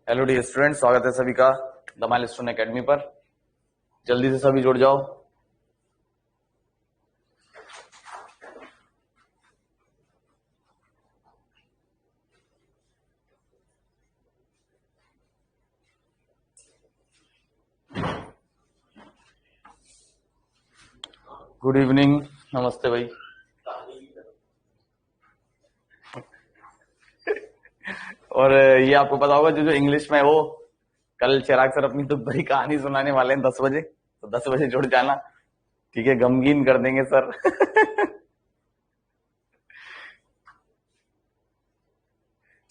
Hello dear student, स्वागत है सभी का द माइलस्टोन एकेडमी पर। जल्दी से सभी जुड़ जाओ। गुड इवनिंग, नमस्ते भाई। और ये आपको पता होगा जो इंग्लिश में वो कल चिराग सर अपनी तो बड़ी कहानी सुनाने वाले हैं 10 बजे, तो 10 बजे जुड़ जाना, ठीक है? गमगीन कर देंगे सर।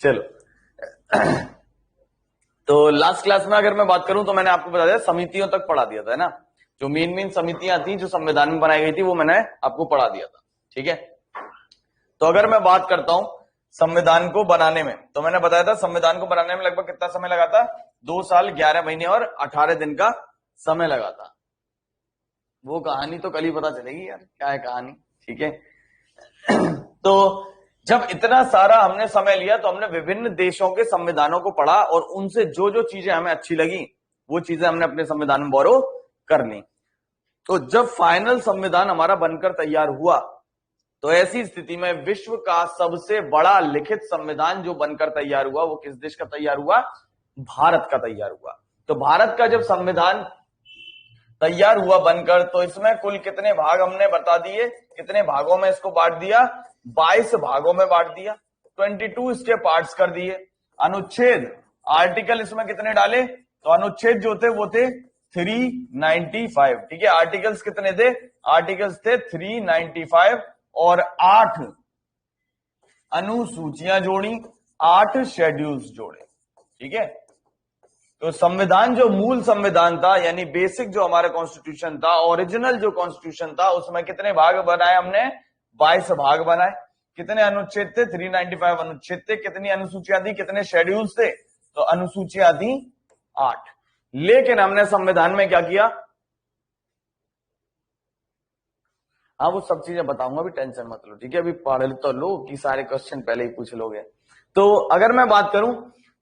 चलो, तो लास्ट क्लास में अगर मैं बात करूं तो मैंने आपको बता दिया, समितियों तक पढ़ा दिया था, है ना? जो मेन समितियां थी जो संविधान में बनाई गई थी वो मैंने आपको पढ़ा दिया था, ठीक है? तो अगर मैं बात करता हूं संविधान को बनाने में, तो मैंने बताया था संविधान को बनाने में लगभग कितना समय लगा था? 2 साल 11 महीने और 18 दिन का समय लगा था। वो कहानी तो कल ही पता चलेगी यार, क्या है कहानी, ठीक है? तो जब इतना सारा हमने समय लिया तो हमने विभिन्न देशों के संविधानों को पढ़ा और उनसे जो जो चीजें हमें अच्छी लगी वो चीजें हमने अपने संविधान में बोरो कर ली। तो जब फाइनल संविधान हमारा बनकर तैयार हुआ तो ऐसी स्थिति में विश्व का सबसे बड़ा लिखित संविधान जो बनकर तैयार हुआ वो किस देश का तैयार हुआ? भारत का तैयार हुआ। तो भारत का जब संविधान तैयार हुआ बनकर, तो इसमें कुल कितने भाग हमने बता दिए, कितने भागों में इसको बांट दिया? 22 भागों में बांट दिया। 22 इसके पार्ट्स कर दिए। अनुच्छेद, आर्टिकल इसमें कितने डाले? तो अनुच्छेद जो थे वो थे 395, ठीक है? आर्टिकल्स कितने थे? आर्टिकल्स थे 395 और 8 अनुसूचियां जोड़ी, 8 शेड्यूल्स जोड़े, ठीक है? तो संविधान जो मूल संविधान था, यानी बेसिक जो हमारा कॉन्स्टिट्यूशन था, ओरिजिनल जो कॉन्स्टिट्यूशन था, उसमें कितने भाग बनाए हमने? 22 भाग बनाए। कितने अनुच्छेद थे? 395 अनुच्छेद थे। कितनी अनुसूचियां थी? कितने शेड्यूल्स थे? तो अनुसूचियां थी 8। लेकिन हमने संविधान में क्या किया? हाँ, वो सब चीजें बताऊंगा, अभी टेंशन मत लो, ठीक है? अभी पढ़ तो लो कि सारे क्वेश्चन पहले ही पूछ लोगे। तो अगर मैं बात करूं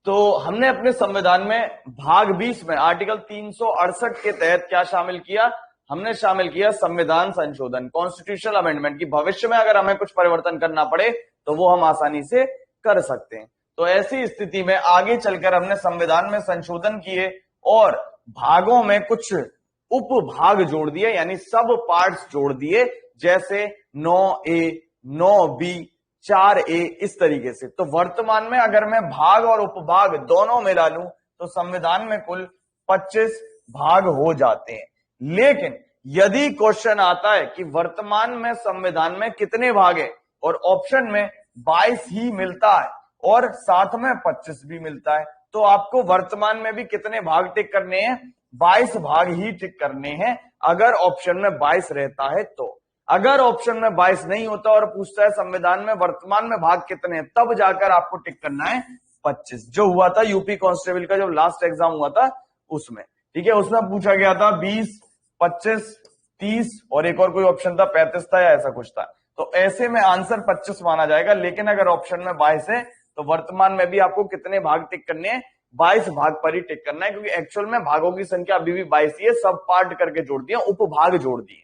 तो हमने अपने संविधान में भाग 20 में आर्टिकल 368 के तहत क्या शामिल किया? हमने शामिल किया संविधान संशोधन, कॉन्स्टिट्यूशनल अमेंडमेंट, की भविष्य में अगर हमें कुछ परिवर्तन करना पड़े तो वो हम आसानी से कर सकते हैं। तो ऐसी स्थिति में आगे चलकर हमने संविधान में संशोधन किए और भागों में कुछ उपभाग जोड़ दिए, यानी सब पार्ट्स जोड़ दिए, जैसे 9A, 9B, 4A, इस तरीके से। तो वर्तमान में अगर मैं भाग और उपभाग दोनों मिला लूं तो संविधान में कुल 25 भाग हो जाते हैं। लेकिन यदि क्वेश्चन आता है कि वर्तमान में संविधान में कितने भाग है और ऑप्शन में 22 ही मिलता है और साथ में 25 भी मिलता है, तो आपको वर्तमान में भी कितने भाग टिक करने हैं? 22 भाग ही टिक करने हैं, अगर ऑप्शन में 22 रहता है तो। अगर ऑप्शन में 22 नहीं होता और पूछता है संविधान में वर्तमान में भाग कितने हैं, तब जाकर आपको टिक करना है 25, जो हुआ था यूपी कांस्टेबल का जब लास्ट एग्जाम हुआ था उसमें, ठीक है? उसमें पूछा गया था 20, 25, 30 और एक और कोई ऑप्शन था 35 था या ऐसा कुछ था। तो ऐसे में आंसर 25 माना जाएगा। लेकिन अगर ऑप्शन में 22 है तो वर्तमान में भी आपको कितने भाग टिक करने हैं? 22 भाग पर ही टिक करना है, क्योंकि एक्चुअल में भागों की संख्या अभी भी 22 ही है, सब पार्ट करके जोड़ दिए, उपभाग जोड़ दिए।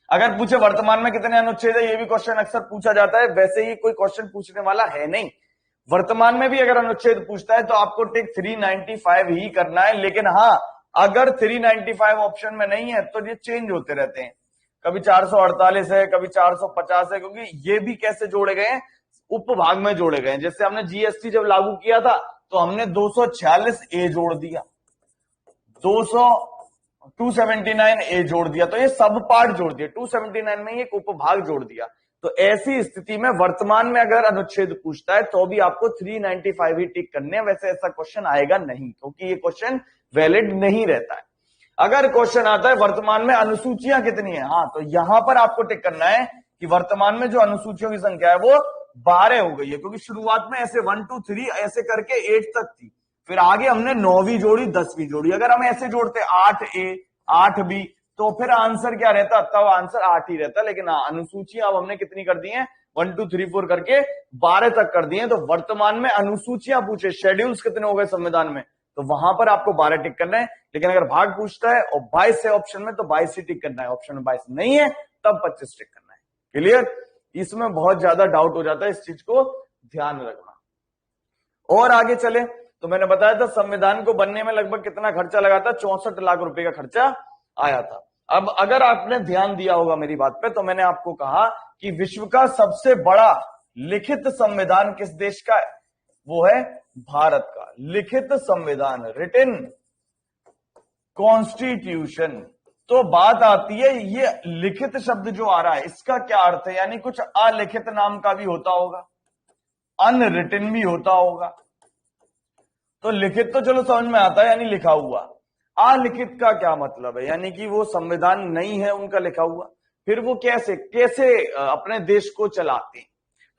अगर पूछे वर्तमान में कितने अनुच्छेद है, ये भी क्वेश्चन अक्सर पूछा जाता है, वैसे ही कोई क्वेश्चन पूछने वाला है नहीं। वर्तमान में भी अगर अनुच्छेद पूछता है तो आपको टिक 395 ही करना है। लेकिन हाँ, अगर 395 ऑप्शन में नहीं है तो ये चेंज होते रहते हैं, कभी 448 है, कभी 450 है, क्योंकि ये भी कैसे जोड़े गए हैं? उपभाग में जोड़े गए हैं। जैसे हमने जीएसटी जब लागू किया था तो हमने 246A जोड़ दिया, 279A जोड़ दिया, तो ये सब पार्ट जोड़ दिया, 279 में एक उपभाग जोड़ दिया। तो ऐसी स्थिति में वर्तमान में अगर अनुच्छेद पूछता है तो भी आपको 395 ही टिक करने हैं। वैसे ऐसा क्वेश्चन आएगा नहीं, क्योंकि ये क्वेश्चन वैलिड नहीं रहता है। अगर क्वेश्चन आता है वर्तमान में अनुसूचियां कितनी है, हाँ, तो यहां पर आपको टिक करना है कि वर्तमान में जो अनुसूचियों की संख्या है वो 12 हो गई है, क्योंकि शुरुआत में ऐसे 1 2 3 ऐसे करके 8 तक थी, फिर आगे हमने 9वीं जोड़ी, 10वीं जोड़ी। अगर हम ऐसे जोड़ते 8A, 8B, तो फिर आंसर क्या रहता? तब आंसर 8 ही रहता। लेकिन हाँ, अनुसूची अब हमने कितनी कर दी है? 1 2 3 4 करके 12 तक कर दिए। तो वर्तमान में अनुसूचियां पूछे, शेड्यूल्स कितने हो गए संविधान में, तो वहां पर आपको 12 टिक करना है। लेकिन अगर भाग पूछता है और 22 है ऑप्शन में, तो 22 ही टिक करना है। ऑप्शन में 22 नहीं है तब 25 टिक करना है। क्लियर? इसमें बहुत ज्यादा डाउट हो जाता है, इस चीज को ध्यान रखना। और आगे चले तो मैंने बताया था संविधान को बनने में लगभग कितना खर्चा लगा था, 64 लाख रुपए का खर्चा आया था। अब अगर आपने ध्यान दिया होगा मेरी बात पे, तो मैंने आपको कहा कि विश्व का सबसे बड़ा लिखित संविधान किस देश का है? वो है भारत का। लिखित संविधान, रिटन कॉन्स्टिट्यूशन। तो बात आती है, ये लिखित शब्द जो आ रहा है इसका क्या अर्थ है? यानी कुछ अलिखित नाम का भी होता होगा, अनरिटन भी होता होगा। तो लिखित तो चलो समझ में आता है, यानी लिखा हुआ। अलिखित का क्या मतलब है? यानी कि वो संविधान नहीं है उनका लिखा हुआ, फिर वो कैसे कैसे अपने देश को चलाते हैं।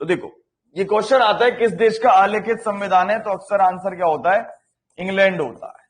तो देखो ये क्वेश्चन आता है किस देश का अलिखित संविधान है, तो अक्सर आंसर क्या होता है? इंग्लैंड होता है,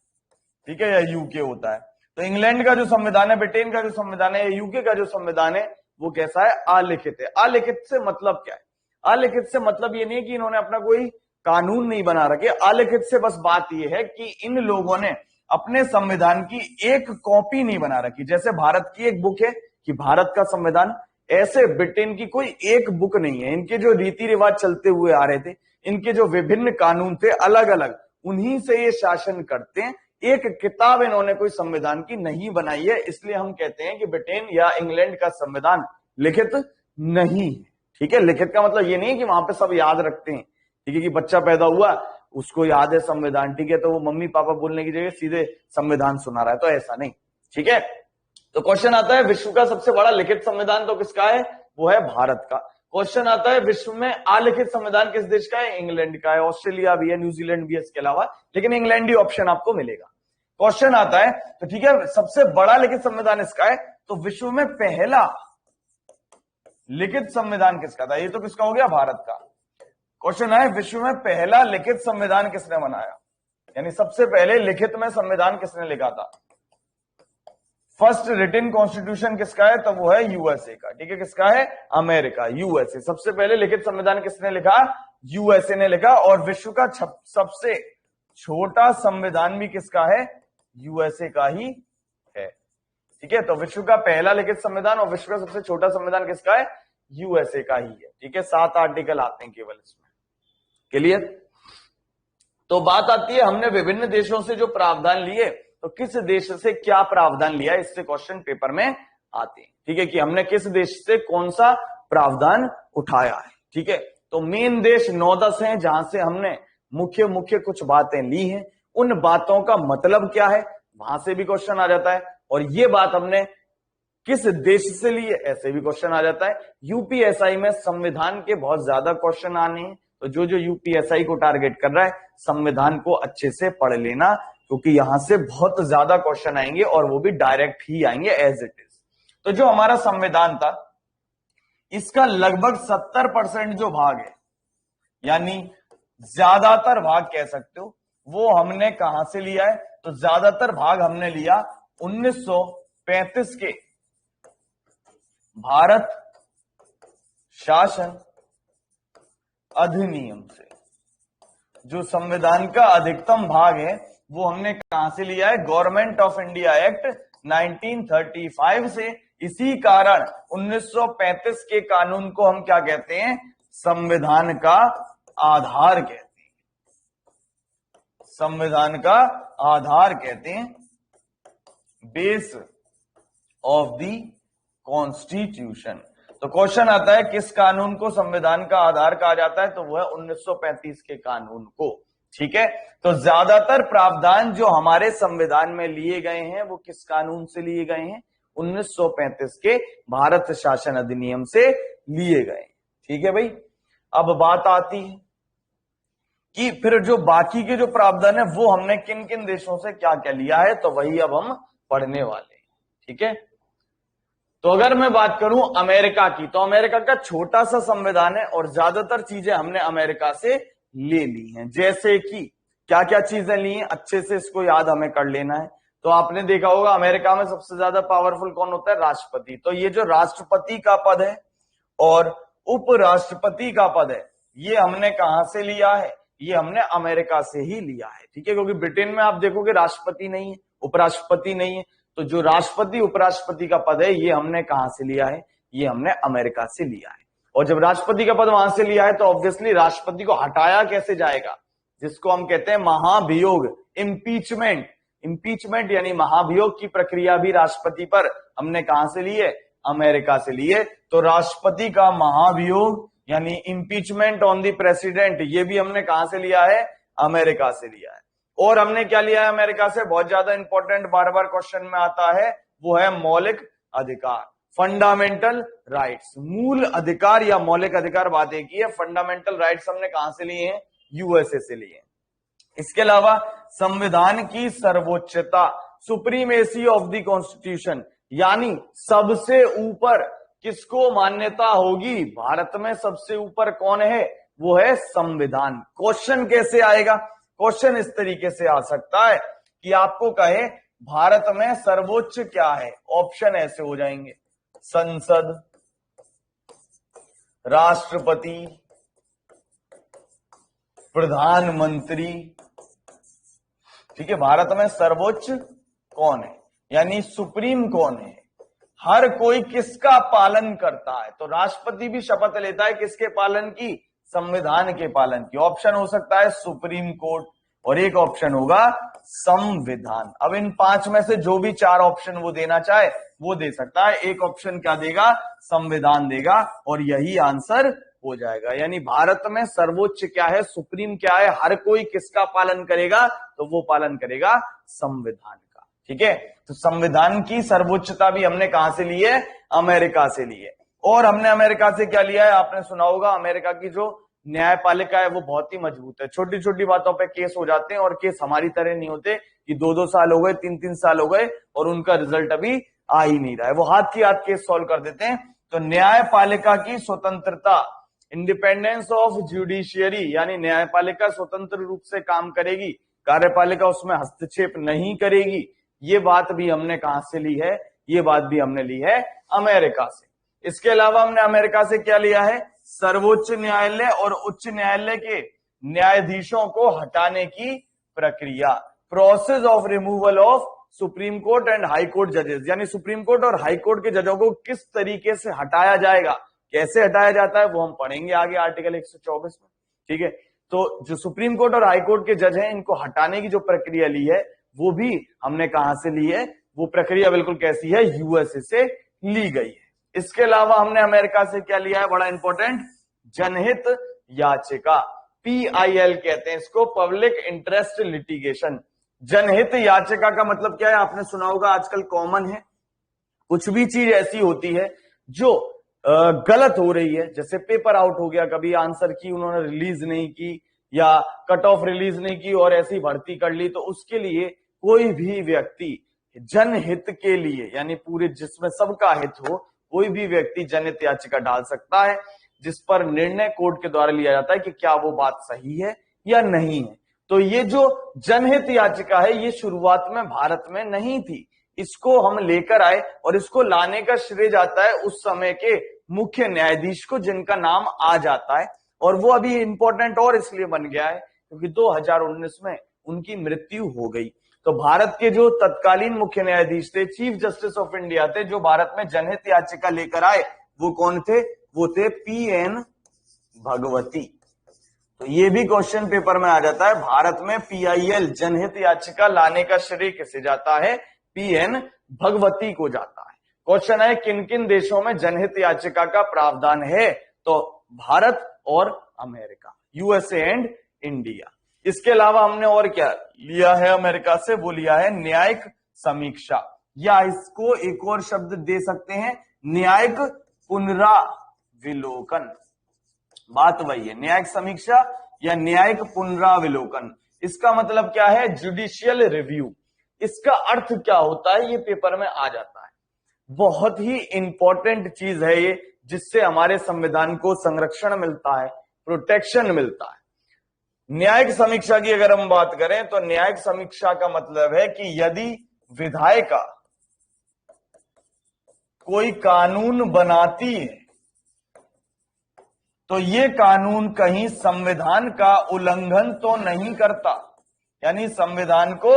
ठीक है, या यूके होता है। तो इंग्लैंड का जो संविधान है, ब्रिटेन का जो संविधान है, यूके का जो संविधान है, वो कैसा है? अलिखित है। अलिखित से मतलब क्या है? अलिखित से मतलब ये नहीं है कि इन्होंने अपना कोई कानून नहीं बना रखे। अलिखित से बस बात यह है कि इन लोगों ने अपने संविधान की एक कॉपी नहीं बना रखी। जैसे भारत की एक बुक है कि भारत का संविधान, ऐसे ब्रिटेन की कोई एक बुक नहीं है। इनके जो रीति रिवाज चलते हुए आ रहे थे, इनके जो विभिन्न कानून थे अलग अलग, उन्हीं से ये शासन करते हैं। एक किताब इन्होंने कोई संविधान की नहीं बनाई है, इसलिए हम कहते हैं कि ब्रिटेन या इंग्लैंड का संविधान लिखित नहीं है। ठीक है, लिखित का मतलब ये नहीं है कि वहां पे सब याद रखते हैं, ठीक है, कि बच्चा पैदा हुआ उसको याद है संविधान, ठीक है, तो वो मम्मी पापा बोलने की जगह सीधे संविधान सुना रहा है, तो ऐसा नहीं। ठीक है, तो क्वेश्चन आता है विश्व का सबसे बड़ा लिखित संविधान तो किसका है? वो है भारत का। क्वेश्चन आता है विश्व में अलिखित संविधान किस देश का है? इंग्लैंड का है। ऑस्ट्रेलिया भी है, न्यूजीलैंड भी है इसके अलावा, लेकिन इंग्लैंड ही ऑप्शन आपको मिलेगा। क्वेश्चन आता है तो ठीक है, सबसे बड़ा लिखित संविधान इसका है, तो विश्व में पहला लिखित संविधान किसका था? ये तो किसका हो गया? भारत का। क्वेश्चन है विश्व में पहला लिखित संविधान किसने बनाया, यानी सबसे पहले लिखित में संविधान किसने लिखा था? फर्स्ट रिटन कॉन्स्टिट्यूशन किसका है? तो वो है यूएसए का। ठीक है, किसका है? America, USA. सबसे पहले लिखित संविधान किसने लिखा? यूएसए ने लिखा। और विश्व का सबसे छोटा संविधान भी किसका है? यूएसए का ही है। ठीक है, तो विश्व का पहला लिखित संविधान और विश्व का सबसे छोटा संविधान किसका है? यूएसए का ही है। ठीक है, 7 आर्टिकल आते हैं केवल इसमें। क्लियर? तो बात आती है हमने विभिन्न देशों से जो प्रावधान लिए, तो किस देश से क्या प्रावधान लिया, इससे क्वेश्चन पेपर में आते हैं। ठीक है, कि हमने किस देश से कौन सा प्रावधान उठाया है। ठीक है, तो मेन देश 9-10 हैं जहां से हमने मुख्य मुख्य कुछ बातें ली हैं। उन बातों का मतलब क्या है, वहां से भी क्वेश्चन आ जाता है। और ये बात हमने किस देश से ली है, ऐसे भी क्वेश्चन आ जाता है। यूपीएसआई में संविधान के बहुत ज्यादा क्वेश्चन आने हैं, तो जो यूपीएसआई को टारगेट कर रहा है, संविधान को अच्छे से पढ़ लेना, क्योंकि यहां से बहुत ज्यादा क्वेश्चन आएंगे और वो भी डायरेक्ट ही आएंगे एज इट इज। तो जो हमारा संविधान था, इसका लगभग 70% जो भाग है, यानी ज्यादातर भाग कह सकते हो, वो हमने कहां से लिया है? तो ज्यादातर भाग हमने लिया 1935 के भारत शासन अधिनियम से। जो संविधान का अधिकतम भाग है वो हमने कहां से लिया है? गवर्नमेंट ऑफ इंडिया एक्ट 1935 से। इसी कारण 1935 के कानून को हम क्या कहते हैं? संविधान का आधार कहते हैं। संविधान का आधार कहते हैं, बेस ऑफ द कॉन्स्टिट्यूशन। तो क्वेश्चन आता है किस कानून को संविधान का आधार कहा जाता है? तो वो है 1935 के कानून को। ठीक है, तो ज्यादातर प्रावधान जो हमारे संविधान में लिए गए हैं वो किस कानून से लिए गए हैं? 1935 के भारत शासन अधिनियम से लिए गए। ठीक है भाई, अब बात आती है कि फिर जो बाकी के जो प्रावधान है वो हमने किन किन देशों से क्या क्या लिया है, तो वही अब हम पढ़ने वाले हैं। ठीक है, तो अगर मैं बात करूं अमेरिका की, तो अमेरिका का छोटा सा संविधान है और ज्यादातर चीजें हमने अमेरिका से ले ली हैं। जैसे कि क्या क्या चीजें ली हैं, अच्छे से इसको याद हमें कर लेना है। तो आपने देखा होगा अमेरिका में सबसे ज्यादा पावरफुल कौन होता है? राष्ट्रपति। तो ये जो राष्ट्रपति का पद है और उपराष्ट्रपति का पद है, ये हमने कहां से लिया है? ये हमने अमेरिका से ही लिया है, ठीक है, क्योंकि ब्रिटेन में आप देखोगे राष्ट्रपति नहीं है, उपराष्ट्रपति नहीं है, तो जो राष्ट्रपति उपराष्ट्रपति का पद है ये हमने कहां से लिया है? ये हमने अमेरिका से लिया है। और जब राष्ट्रपति का पद वहां से लिया है तो ऑब्वियसली राष्ट्रपति को हटाया कैसे जाएगा, जिसको हम कहते हैं महाभियोग, इम्पीचमेंट। इम्पीचमेंट यानी महाभियोग की प्रक्रिया भी राष्ट्रपति पर हमने कहां से ली है? अमेरिका से ली है। तो राष्ट्रपति का महाभियोग यानी इम्पीचमेंट ऑन द प्रेसिडेंट, ये भी हमने कहां से लिया है? अमेरिका से लिया है। और हमने क्या लिया है अमेरिका से? बहुत ज्यादा इंपॉर्टेंट, बार बार क्वेश्चन में आता है, वो है मौलिक अधिकार, फंडामेंटल राइट्स। मूल अधिकार या मौलिक अधिकार बात एक ही है। फंडामेंटल राइट्स हमने कहां से लिए हैं? यूएसए से लिए हैं। इसके अलावा संविधान की सर्वोच्चता, सुप्रीमेसी ऑफ द कॉन्स्टिट्यूशन, यानी सबसे ऊपर किसको मान्यता होगी? भारत में सबसे ऊपर कौन है? वो है संविधान। क्वेश्चन कैसे आएगा? क्वेश्चन इस तरीके से आ सकता है कि आपको कहे भारत में सर्वोच्च क्या है? ऑप्शन ऐसे हो जाएंगे, संसद, राष्ट्रपति, प्रधानमंत्री, ठीक है। भारत में सर्वोच्च कौन है, यानी सुप्रीम कौन है? हर कोई किसका पालन करता है? तो राष्ट्रपति भी शपथ लेता है किसके पालन की? संविधान के पालन की। ऑप्शन हो सकता है सुप्रीम कोर्ट और एक ऑप्शन होगा संविधान। अब इन 5 में से जो भी 4 ऑप्शन वो देना चाहे वो दे सकता है। एक ऑप्शन क्या देगा? संविधान देगा, और यही आंसर हो जाएगा। यानी भारत में सर्वोच्च क्या है, सुप्रीम क्या है, हर कोई किसका पालन करेगा? तो वो पालन करेगा संविधान का, ठीक है। तो संविधान की सर्वोच्चता भी हमने कहां से ली है? अमेरिका से ली है। और हमने अमेरिका से क्या लिया है? आपने सुना होगा अमेरिका की जो न्यायपालिका है वो बहुत ही मजबूत है। छोटी छोटी बातों पे केस हो जाते हैं, और केस हमारी तरह नहीं होते कि 2-2 साल हो गए, 3-3 साल हो गए और उनका रिजल्ट अभी आ ही नहीं रहा है। वो हाथ की हाथ केस सॉल्व कर देते हैं। तो न्यायपालिका की स्वतंत्रता, इंडिपेंडेंस ऑफ जुडिशियरी, यानी न्यायपालिका स्वतंत्र रूप से काम करेगी, कार्यपालिका उसमें हस्तक्षेप नहीं करेगी, ये बात भी हमने कहां से ली है? ये बात भी हमने ली है अमेरिका से। इसके अलावा हमने अमेरिका से क्या लिया है? सर्वोच्च न्यायालय और उच्च न्यायालय के न्यायाधीशों को हटाने की प्रक्रिया, process of removal of supreme court and high court जजेस, यानी सुप्रीम कोर्ट और हाई कोर्ट के जजों को किस तरीके से हटाया जाएगा, कैसे हटाया जाता है, वो हम पढ़ेंगे आगे आर्टिकल 124 में, ठीक है। तो जो सुप्रीम कोर्ट और हाई कोर्ट के जज हैं, इनको हटाने की जो प्रक्रिया ली है वो भी हमने कहां से ली है? वो प्रक्रिया बिल्कुल कैसी है? यूएसए से ली गई है। इसके अलावा हमने अमेरिका से क्या लिया है? बड़ा इंपॉर्टेंट, जनहित याचिका, PIL कहते हैं इसको, पब्लिक इंटरेस्ट लिटिगेशन। जनहित याचिका का मतलब क्या है? आपने सुना होगा, आजकल कॉमन है, कुछ भी चीज ऐसी होती है जो गलत हो रही है, जैसे पेपर आउट हो गया, कभी आंसर की उन्होंने रिलीज नहीं की या कट ऑफ रिलीज नहीं की और ऐसी भर्ती कर ली, तो उसके लिए कोई भी व्यक्ति जनहित के लिए, यानी पूरे जिसमें सबका हित हो, कोई भी व्यक्ति जनहित याचिका डाल सकता है, जिस पर निर्णय कोर्ट के द्वारा लिया जाता है कि क्या वो बात सही है या नहीं है। तो ये जो जनहित याचिका है, ये शुरुआत में भारत में नहीं थी, इसको हम लेकर आए, और इसको लाने का श्रेय जाता है उस समय के मुख्य न्यायाधीश को, जिनका नाम आ जाता है, और वो अभी इंपॉर्टेंट और इसलिए बन गया है क्योंकि 2019 में उनकी मृत्यु हो गई। तो भारत के जो तत्कालीन मुख्य न्यायाधीश थे, चीफ जस्टिस ऑफ इंडिया थे, जो भारत में जनहित याचिका लेकर आए, वो कौन थे? वो थे PN भगवती। तो ये भी क्वेश्चन पेपर में आ जाता है, भारत में PIL जनहित याचिका लाने का श्रेय किसे जाता है? PN भगवती को जाता है। क्वेश्चन है किन किन देशों में जनहित याचिका का प्रावधान है? तो भारत और अमेरिका, यूएसए एंड इंडिया। इसके अलावा हमने और क्या लिया है अमेरिका से? वो लिया है न्यायिक समीक्षा, या इसको एक और शब्द दे सकते हैं, न्यायिक पुनराविलोकन। बात वही है, न्यायिक समीक्षा या न्यायिक पुनराविलोकन। इसका मतलब क्या है? Judicial review. इसका अर्थ क्या होता है? ये पेपर में आ जाता है। बहुत ही इंपॉर्टेंट चीज है ये, जिससे हमारे संविधान को संरक्षण मिलता है, प्रोटेक्शन मिलता है। न्यायिक समीक्षा की अगर हम बात करें तो न्यायिक समीक्षा का मतलब है कि यदि विधायिका कोई कानून बनाती है तो ये कानून कहीं संविधान का उल्लंघन तो नहीं करता, यानी संविधान को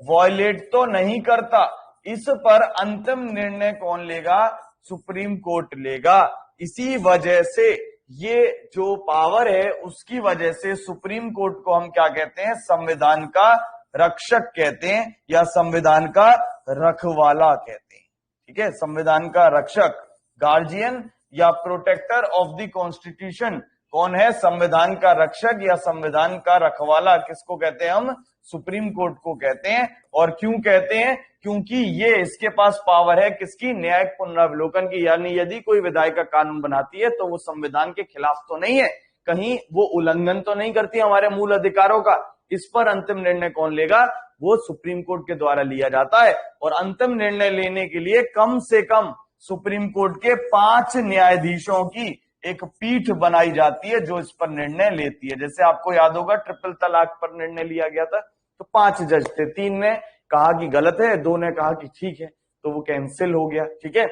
वॉयलेट तो नहीं करता। इस पर अंतिम निर्णय कौन लेगा? सुप्रीम कोर्ट लेगा। इसी वजह से ये जो पावर है उसकी वजह से सुप्रीम कोर्ट को हम क्या कहते हैं? संविधान का रक्षक कहते हैं या संविधान का रखवाला कहते हैं। ठीक है, संविधान का रक्षक, गार्जियन या प्रोटेक्टर ऑफ द कॉन्स्टिट्यूशन कौन है? संविधान का रक्षक या संविधान का रखवाला किसको कहते हैं हम? सुप्रीम कोर्ट को कहते हैं। और क्यों कहते हैं? क्योंकि ये इसके पास पावर है किसकी? न्यायिक पुनरावलोकन की। यानी यदि कोई विधायिका कानून बनाती है तो वो संविधान के खिलाफ तो नहीं है, कहीं वो उल्लंघन तो नहीं करती हमारे मूल अधिकारों का। इस पर अंतिम निर्णय कौन लेगा? वो सुप्रीम कोर्ट के द्वारा लिया जाता है। और अंतिम निर्णय लेने के लिए कम से कम सुप्रीम कोर्ट के 5 न्यायाधीशों की एक पीठ बनाई जाती है जो इस पर निर्णय लेती है। जैसे आपको याद होगा ट्रिपल तलाक पर निर्णय लिया गया था, तो 5 जज थे, 3 ने कहा कि गलत है, 2 ने कहा कि ठीक है, तो वो कैंसिल हो गया। ठीक है,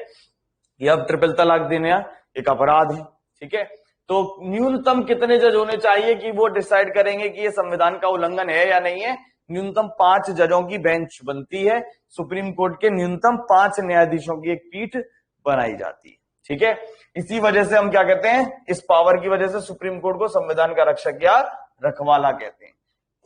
ये अब ट्रिपल तलाक देना एक अपराध है। ठीक है, तो न्यूनतम कितने जज होने चाहिए कि वो डिसाइड करेंगे कि ये संविधान का उल्लंघन है या नहीं है? न्यूनतम 5 जजों की बेंच बनती है। सुप्रीम कोर्ट के न्यूनतम 5 न्यायाधीशों की एक पीठ बनाई जाती है। ठीक है, इसी वजह से हम क्या कहते हैं? इस पावर की वजह से सुप्रीम कोर्ट को संविधान का रक्षक या रखवाला कहते हैं।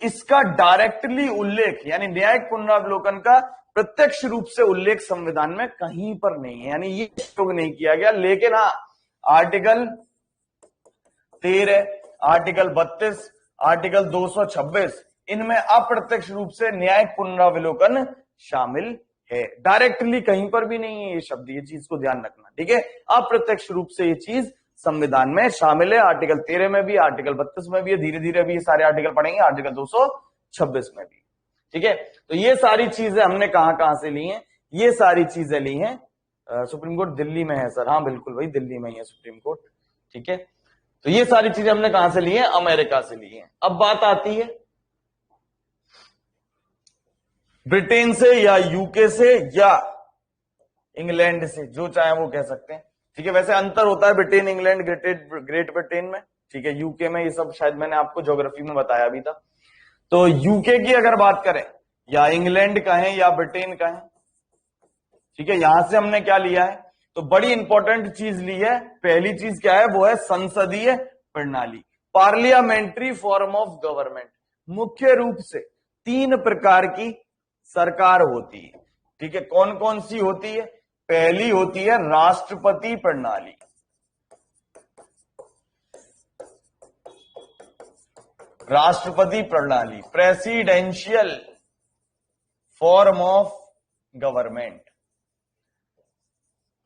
इसका डायरेक्टली उल्लेख यानी न्यायिक पुनरावलोकन का प्रत्यक्ष रूप से उल्लेख संविधान में कहीं पर नहीं है, यानी ये उपयोग नहीं किया गया। लेकिन हाँ, आर्टिकल 13, आर्टिकल 32, आर्टिकल 226 इनमें अप्रत्यक्ष रूप से न्यायिक पुनरावलोकन शामिल है। डायरेक्टली कहीं पर भी नहीं है ये शब्द, ये चीज को ध्यान रखना। ठीक है, अप्रत्यक्ष रूप से ये चीज संविधान में शामिल है। आर्टिकल 13 में भी, आर्टिकल 32 में भी है, धीरे धीरे अभी ये सारे आर्टिकल पढ़ेंगे, आर्टिकल 226 में भी। ठीक है, तो ये सारी चीजें हमने कहां से ली हैं? ये सारी चीजें ली हैं सुप्रीम कोर्ट दिल्ली में है सर। हाँ बिल्कुल भाई, दिल्ली में ही है सुप्रीम कोर्ट। ठीक है, तो ये सारी चीजें हमने कहां से ली हैं? अमेरिका से ली हैं। अब बात आती है ब्रिटेन से या यूके से या इंग्लैंड से, जो चाहे वो कह सकते हैं। ठीक है, वैसे अंतर होता है ब्रिटेन, इंग्लैंड, ग्रेट ब्रिटेन में। ठीक है, यूके में ये सब शायद मैंने आपको ज्योग्राफी में बताया भी था। तो यूके की अगर बात करें या इंग्लैंड का है या ब्रिटेन का है, ठीक है, यहां से हमने क्या लिया है? तो बड़ी इंपॉर्टेंट चीज ली है। पहली चीज क्या है? वो है संसदीय प्रणाली, पार्लियामेंट्री फॉर्म ऑफ गवर्नमेंट। मुख्य रूप से 3 प्रकार की सरकार होती है। ठीक है, कौन कौन सी होती है? पहली होती है राष्ट्रपति प्रणाली, राष्ट्रपति प्रणाली, प्रेसिडेंशियल फॉर्म ऑफ गवर्नमेंट।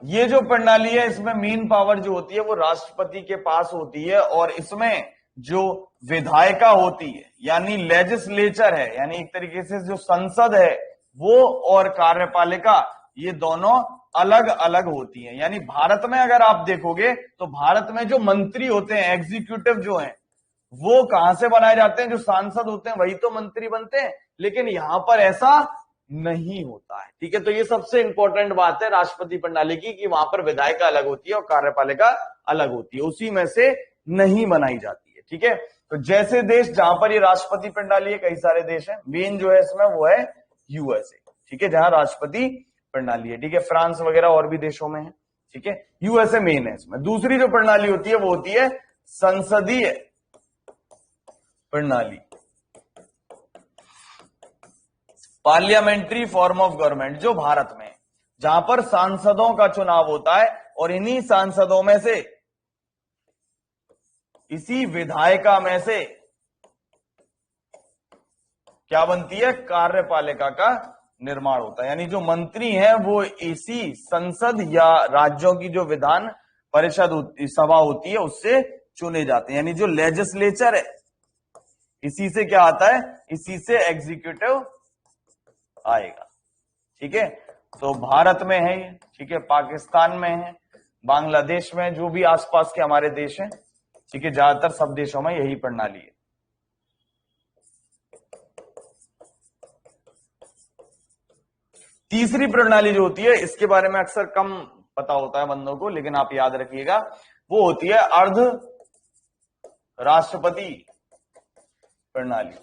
ये जो प्रणाली है इसमें मेन पावर जो होती है वो राष्ट्रपति के पास होती है, और इसमें जो विधायिका होती है यानी लेजिस्लेचर है, यानी एक तरीके से जो संसद है वो और कार्यपालिका, ये दोनों अलग अलग होती हैं। यानी भारत में अगर आप देखोगे तो भारत में जो मंत्री होते हैं, एग्जीक्यूटिव जो हैं, वो कहां से बनाए जाते हैं? जो सांसद होते हैं वही तो मंत्री बनते हैं। लेकिन यहां पर ऐसा नहीं होता है। ठीक है, तो ये सबसे इंपॉर्टेंट बात है राष्ट्रपति प्रणाली की, कि वहां पर विधायिका अलग होती है और कार्यपालिका अलग होती है, उसी में से नहीं बनाई जाती है। ठीक है, तो जैसे देश जहां पर ये राष्ट्रपति प्रणाली है, कई सारे देश हैं, मेन जो है इसमें वो है यूएसए। ठीक है, जहां राष्ट्रपति प्रणाली है। ठीक है, फ्रांस वगैरह और भी देशों में है। ठीक है, यूएसए मेन है इसमें। दूसरी जो प्रणाली होती है वो होती है संसदीय प्रणाली, पार्लियामेंट्री फॉर्म ऑफ गवर्नमेंट, जो भारत में, जहां पर सांसदों का चुनाव होता है और इन्हीं सांसदों में से, इसी विधायिका में से क्या बनती है? कार्यपालिका का निर्माण होता है। यानी जो मंत्री हैं वो इसी संसद या राज्यों की जो विधान परिषद सभा होती है उससे चुने जाते हैं। यानी जो लेजिस्लेचर है इसी से क्या आता है? इसी से एग्जीक्यूटिव आएगा। ठीक है, तो भारत में है ये। ठीक है, पाकिस्तान में है, बांग्लादेश में, जो भी आसपास के हमारे देश हैं। ठीक है, ज्यादातर सब देशों में यही प्रणाली है। तीसरी प्रणाली जो होती है, इसके बारे में अक्सर कम पता होता है बंदों को, लेकिन आप याद रखिएगा, वो होती है अर्ध राष्ट्रपति प्रणाली।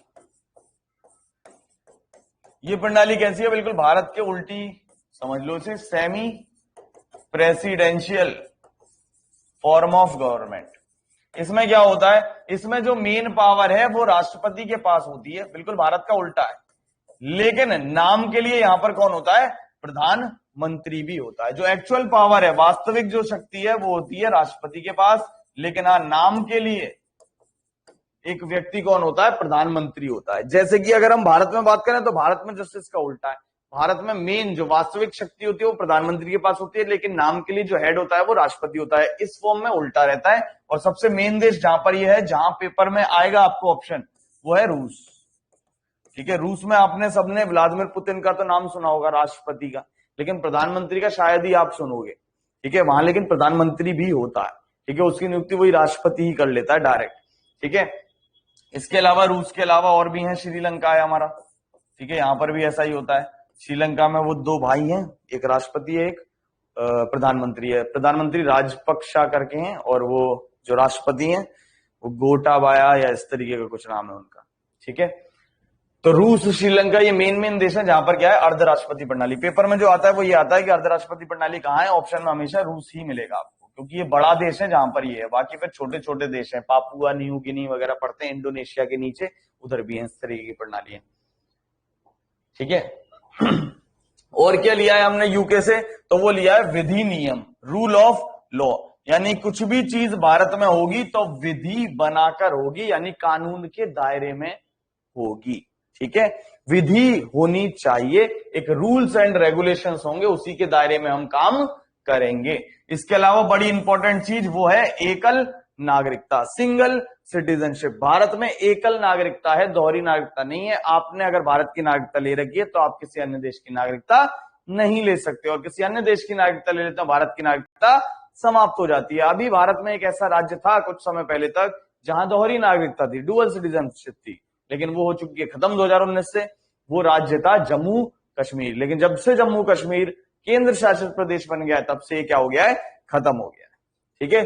ये प्रणाली कैसी है? बिल्कुल भारत के उल्टी समझ लो इसे, semi presidential form of government. इसमें क्या होता है? इसमें जो मेन पावर है वो राष्ट्रपति के पास होती है, बिल्कुल भारत का उल्टा है। लेकिन नाम के लिए यहां पर कौन होता है? प्रधानमंत्री भी होता है। जो एक्चुअल पावर है, वास्तविक जो शक्ति है, वो होती है राष्ट्रपति के पास। लेकिन हाँ, नाम के लिए एक व्यक्ति कौन होता है? प्रधानमंत्री होता है। जैसे कि अगर हम भारत में बात करें तो भारत में जस्टिस का उल्टा है। भारत में मेन जो वास्तविक शक्ति होती है वो प्रधानमंत्री के पास होती है, लेकिन नाम के लिए जो हेड होता है वो राष्ट्रपति होता है। इस फॉर्म में उल्टा रहता है। और सबसे मेन देश जहां पर यह है, जहां पेपर में आएगा आपको ऑप्शन, वो है रूस। ठीक है, रूस में आपने सबने व्लादिमीर पुतिन का तो नाम सुना होगा राष्ट्रपति का, लेकिन प्रधानमंत्री का शायद ही आप सुनोगे। ठीक है, वहां लेकिन प्रधानमंत्री भी होता है। ठीक है, उसकी नियुक्ति वही राष्ट्रपति ही कर लेता है डायरेक्ट। ठीक है, इसके अलावा रूस के अलावा और भी हैं, श्रीलंका है हमारा। ठीक है, यहां पर भी ऐसा ही होता है। श्रीलंका में वो दो भाई हैं, एक राष्ट्रपति है, एक प्रधानमंत्री है। प्रधानमंत्री राजपक्षा करके हैं और वो जो राष्ट्रपति हैं वो गोटाबाया या इस तरीके का कुछ नाम है उनका। ठीक है, तो रूस, श्रीलंका, ये मेन देश है जहां पर क्या है? अर्धराष्ट्रपति प्रणाली। पेपर में जो आता है वो ये आता है कि अर्धराष्ट्रपति प्रणाली कहां है? ऑप्शन में हमेशा रूस ही मिलेगा आपको, क्योंकि ये बड़ा देश है जहां पर ये है। बाकी फिर छोटे छोटे देश हैं, पापुआ न्यू गिनी वगैरह पड़ते हैं इंडोनेशिया के नीचे, उधर भी है इस तरीके की प्रणाली है। ठीक है, और क्या लिया है हमने यूके से? तो वो लिया है विधि नियम, रूल ऑफ लॉ। यानी कुछ भी चीज भारत में होगी तो विधि बनाकर होगी, यानी कानून के दायरे में होगी। ठीक है, विधि होनी चाहिए, एक रूल्स एंड रेगुलेशंस होंगे, उसी के दायरे में हम काम करेंगे। इसके अलावा बड़ी इंपॉर्टेंट चीज वो है एकल नागरिकता, सिंगल सिटीजनशिप। भारत में एकल नागरिकता है, दोहरी नागरिकता नहीं है। आपने अगर भारत की नागरिकता ले रखी है तो आप किसी अन्य देश की नागरिकता नहीं ले सकते, और किसी अन्य देश की नागरिकता ले लेते हो भारत की नागरिकता समाप्त हो जाती है। अभी भारत में एक ऐसा राज्य था कुछ समय पहले तक जहां दोहरी नागरिकता थी, डुअल सिटीजनशिप थी, लेकिन वो हो चुकी है खत्म 2019 से। वो राज्य था जम्मू कश्मीर। लेकिन जब से जम्मू कश्मीर केंद्र शासित प्रदेश बन गया है तब से क्या हो गया है? खत्म हो गया है। ठीक है,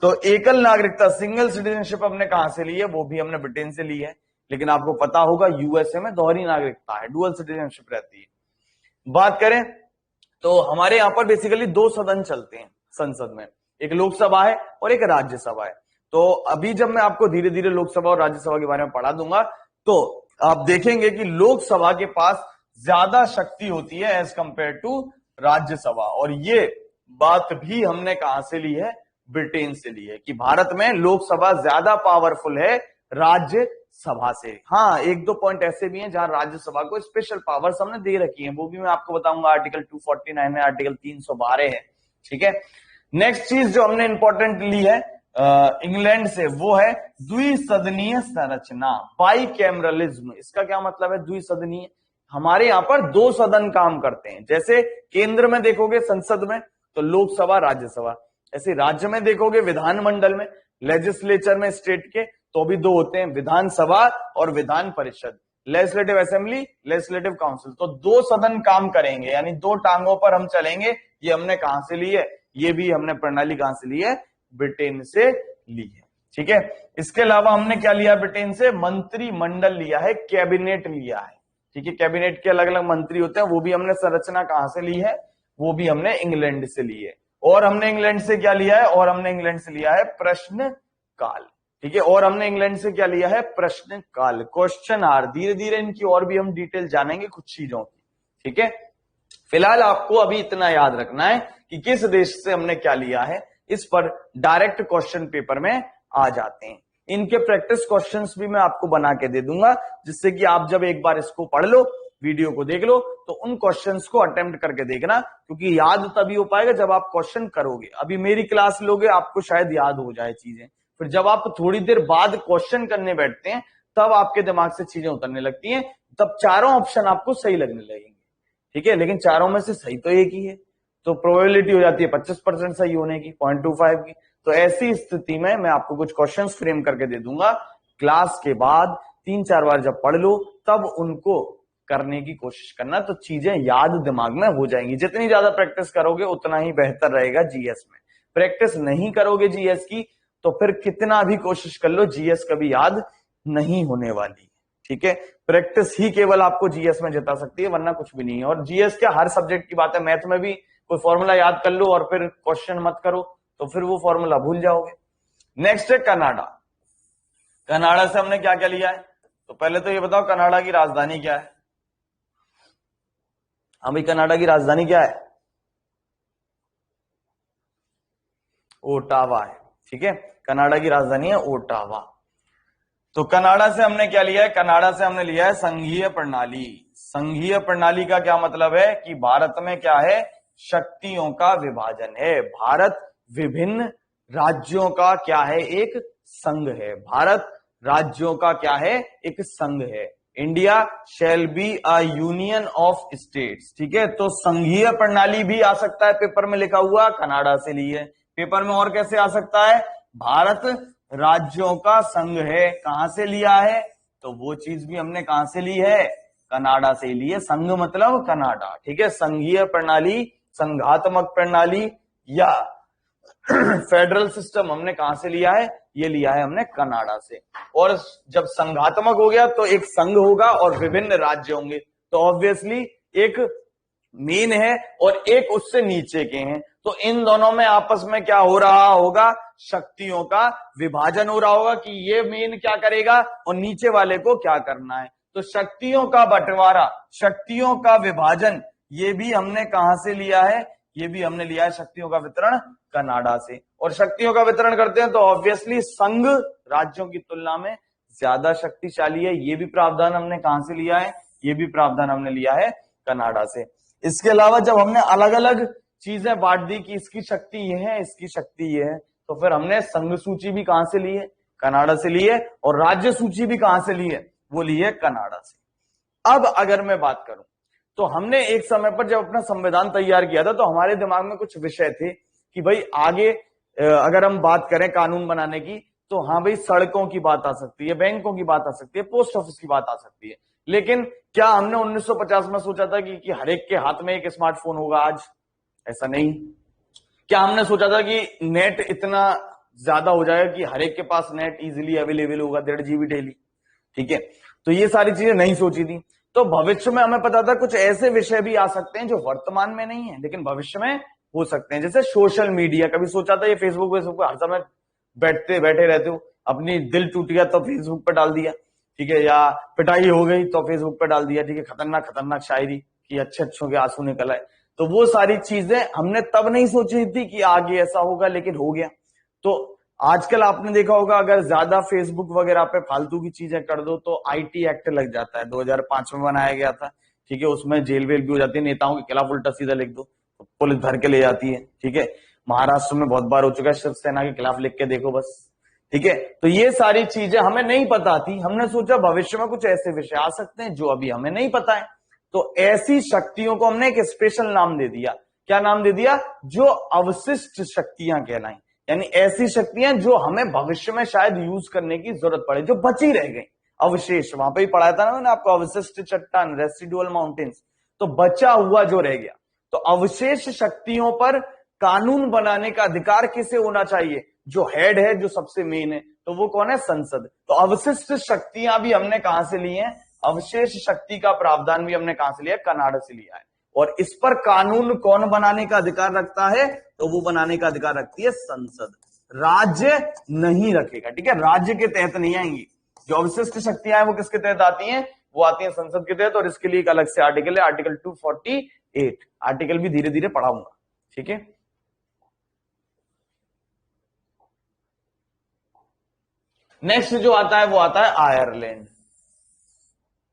तो एकल नागरिकता, सिंगल सिटीजनशिप हमने कहां से ली है? वो भी हमने ब्रिटेन से ली है। लेकिन आपको पता होगा यूएसए में दोहरी नागरिकता है, डुअल सिटीजनशिप रहती है। बात करें तो हमारे यहां पर बेसिकली दो सदन चलते हैं संसद में, एक लोकसभा है और एक राज्यसभा है। तो अभी जब मैं आपको धीरे धीरे लोकसभा और राज्यसभा के बारे में पढ़ा दूंगा तो आप देखेंगे कि लोकसभा के पास ज्यादा शक्ति होती है एज कंपेयर टू राज्यसभा। और ये बात भी हमने कहां से ली है? ब्रिटेन से ली है, कि भारत में लोकसभा ज्यादा पावरफुल है राज्यसभा से। हाँ, एक दो पॉइंट ऐसे भी हैं जहां राज्यसभा को स्पेशल पावर्स हमने दे रखी हैं, वो भी मैं आपको बताऊंगा। आर्टिकल 249 है, आर्टिकल 312 है। ठीक है, नेक्स्ट चीज जो हमने इंपॉर्टेंट ली है इंग्लैंड से, वो है द्विसदनीय संरचना, बाइकैमरलिज्म। इसका क्या मतलब है द्विसदनीय? हमारे यहां पर दो सदन काम करते हैं। जैसे केंद्र में देखोगे संसद में तो लोकसभा राज्यसभा, ऐसे राज्य में देखोगे विधानमंडल में, लेजिस्लेचर में स्टेट के तो भी दो होते हैं, विधानसभा और Vidhan Parishad, legislative assembly, legislative council. तो दो सदन काम करेंगे, यानी दो टांगों पर हम चलेंगे। ये हमने कहां से ली है? ये भी हमने प्रणाली कहां से ली है? ब्रिटेन से ली है। ठीक है, इसके अलावा हमने क्या लिया ब्रिटेन से? मंत्रिमंडल लिया है, कैबिनेट लिया है। ठीक है, कैबिनेट के अलग अलग मंत्री होते हैं, वो भी हमने संरचना कहां से ली है? वो भी हमने इंग्लैंड से ली है। और हमने इंग्लैंड से क्या लिया है? और हमने इंग्लैंड से लिया है प्रश्न काल। ठीक है, और हमने इंग्लैंड से क्या लिया है? प्रश्न काल, क्वेश्चन आर। धीरे धीरे इनकी और भी हम डिटेल जानेंगे कुछ चीजों की। ठीक है, फिलहाल आपको अभी इतना याद रखना है कि किस देश से हमने क्या लिया है, इस पर डायरेक्ट क्वेश्चन पेपर में आ जाते हैं। इनके प्रैक्टिस क्वेश्चंस भी मैं आपको बना के दे दूंगा, जिससे कि आप जब एक बार इसको पढ़ लो, वीडियो को देख लो, तो उन क्वेश्चंस को अटेम्प्ट करके देखना, क्योंकि याद तभी हो पाएगा जब आप क्वेश्चन करोगे। अभी मेरी क्लास लोगे, आपको शायद याद हो जाए चीजें, फिर जब आप थोड़ी देर बाद क्वेश्चन करने बैठते हैं तब आपके दिमाग से चीजें उतरने लगती हैं, तब चारों ऑप्शन आपको सही लगने लगेंगे। ठीक है, लेकिन चारों में से सही तो एक ही है, तो प्रोबेबिलिटी हो जाती है 25% सही होने की, 0.25 की। तो ऐसी स्थिति में मैं आपको कुछ क्वेश्चंस फ्रेम करके दे दूंगा, क्लास के बाद 3-4 बार जब पढ़ लो तब उनको करने की कोशिश करना, तो चीजें याद दिमाग में हो जाएंगी। जितनी ज्यादा प्रैक्टिस करोगे उतना ही बेहतर रहेगा जीएस में। प्रैक्टिस नहीं करोगे जीएस की तो फिर कितना भी कोशिश कर लो जीएस कभी याद नहीं होने वाली। ठीक है, प्रैक्टिस ही केवल आपको जीएस में जिता सकती है, वरना कुछ भी नहीं है। और जीएस क्या हर सब्जेक्ट की बात है, मैथ में भी कोई फॉर्मूला याद कर लो और फिर क्वेश्चन मत करो तो फिर वो फॉर्मूला भूल जाओगे। नेक्स्ट है कनाडा। कनाडा से हमने क्या क्या लिया है, तो पहले तो ये बताओ कनाडा की राजधानी क्या है। हाँ भाई, कनाडा की राजधानी क्या है? ओटावा है। ठीक है, कनाडा की राजधानी है ओटावा। तो कनाडा से हमने क्या लिया है, कनाडा से हमने लिया है संघीय प्रणाली। संघीय प्रणाली का क्या मतलब है कि भारत में क्या है, शक्तियों का विभाजन है। भारत विभिन्न राज्यों का क्या है, एक संघ है। भारत राज्यों का क्या है, एक संघ है। India shall be a union of states. ठीक है, तो संघीय प्रणाली भी आ सकता है पेपर में लिखा हुआ, कनाडा से ली है। पेपर में और कैसे आ सकता है, भारत राज्यों का संघ है, कहां से लिया है, तो वो चीज भी हमने कहां से ली है, कनाडा से ली है। संघ मतलब कनाडा। ठीक है, संघीय प्रणाली, संघात्मक प्रणाली या फेडरल सिस्टम हमने कहां से लिया है, ये लिया है हमने कनाडा से। और जब संघात्मक हो गया तो एक संघ होगा और विभिन्न राज्य होंगे, तो ऑब्वियसली एक मेन है और एक उससे नीचे के हैं, तो इन दोनों में आपस में क्या हो रहा होगा, शक्तियों का विभाजन हो रहा होगा कि ये मेन क्या करेगा और नीचे वाले को क्या करना है। तो शक्तियों का बंटवारा, शक्तियों का विभाजन, ये भी हमने कहां से लिया है, ये भी हमने लिया है शक्तियों का वितरण कनाडा से। और शक्तियों का वितरण करते हैं तो ऑब्वियसली संघ राज्यों की तुलना में ज्यादा शक्तिशाली है। ये भी प्रावधान हमने कहां से लिया है, ये भी प्रावधान हमने लिया है कनाडा से। इसके अलावा जब हमने अलग अलग चीजें बांट दी कि इसकी शक्ति ये है, इसकी शक्ति ये है, तो फिर हमने संघ सूची भी कहां से ली है, कनाडा से ली है। और राज्य सूची भी कहां से ली है, वो ली है कनाडा से। अब अगर मैं बात करूं तो हमने एक समय पर जब अपना संविधान तैयार किया था तो हमारे दिमाग में कुछ विषय थे कि भाई आगे अगर हम बात करें कानून बनाने की, तो हाँ भाई सड़कों की बात आ सकती है, बैंकों की बात आ सकती है, पोस्ट ऑफिस की बात आ सकती है। लेकिन क्या हमने 1950 में सोचा था कि हर एक के हाथ में एक स्मार्टफोन होगा आज? ऐसा नहीं। क्या हमने सोचा था कि नेट इतना ज्यादा हो जाएगा कि हर एक के पास नेट इजीली अवेलेबल होगा, 1.5 GB डेली? ठीक है, तो ये सारी चीजें नहीं सोची थी। तो भविष्य में हमें पता था कुछ ऐसे विषय भी आ सकते हैं जो वर्तमान में नहीं है लेकिन भविष्य में हो सकते हैं, जैसे सोशल मीडिया। कभी सोचा था ये फेसबुक पे हर समय बैठे रहते हो, अपनी दिल टूट गया तो फेसबुक पे डाल दिया, ठीक है, या पिटाई हो गई तो फेसबुक पे डाल दिया, ठीक है, खतरनाक खतरनाक शायरी कि अच्छे अच्छों के आंसू निकल आए। तो वो सारी चीजें हमने तब नहीं सोची थी कि आगे ऐसा होगा, लेकिन हो गया। तो आजकल आपने देखा होगा अगर ज्यादा फेसबुक वगैरह पे फालतू की चीजें कर दो तो आईटी एक्ट लग जाता है, 2005 में बनाया गया था। ठीक है, उसमें जेल वेल भी हो जाती है, नेताओं के खिलाफ उल्टा सीधा लिख दो तो पुलिस धर के ले जाती है। ठीक है, महाराष्ट्र में बहुत बार हो चुका है, शिवसेना के खिलाफ लिख के देखो बस। ठीक है, तो ये सारी चीजें हमें नहीं पता थी, हमने सोचा भविष्य में कुछ ऐसे विषय आ सकते हैं जो अभी हमें नहीं पता है। तो ऐसी शक्तियों को हमने एक स्पेशल नाम दे दिया। क्या नाम दे दिया? जो अवशिष्ट शक्तियां कहलाई। यानी ऐसी शक्तियां जो हमें भविष्य में शायद यूज करने की जरूरत पड़े, जो बची रह गई, अवशेष। वहां पे ही पढ़ाया था ना मैंने आपको, अवशिष्ट चट्टान, रेसिडुअल माउंटेन्स। तो बचा हुआ जो रह गया, तो अवशेष शक्तियों पर कानून बनाने का अधिकार किसे होना चाहिए? जो हेड है, जो सबसे मेन है, तो वो कौन है? संसद। तो अवशिष्ट शक्तियां भी हमने कहां से ली हैं? अवशेष शक्ति का प्रावधान भी हमने कहां से लिया? कनाडा से लिया है। और इस पर कानून कौन बनाने का अधिकार रखता है? तो वो बनाने का अधिकार रखती है संसद, राज्य नहीं रखेगा। ठीक है, राज्य के तहत नहीं आएंगी। जो अवशिष्ट शक्तियां हैं वो किसके तहत आती हैं? वो आती हैं संसद के तहत। और इसके लिए एक अलग से आर्टिकल है, आर्टिकल 248। आर्टिकल भी धीरे धीरे पढ़ाऊंगा। ठीक है, नेक्स्ट जो आता है वो आता है आयरलैंड।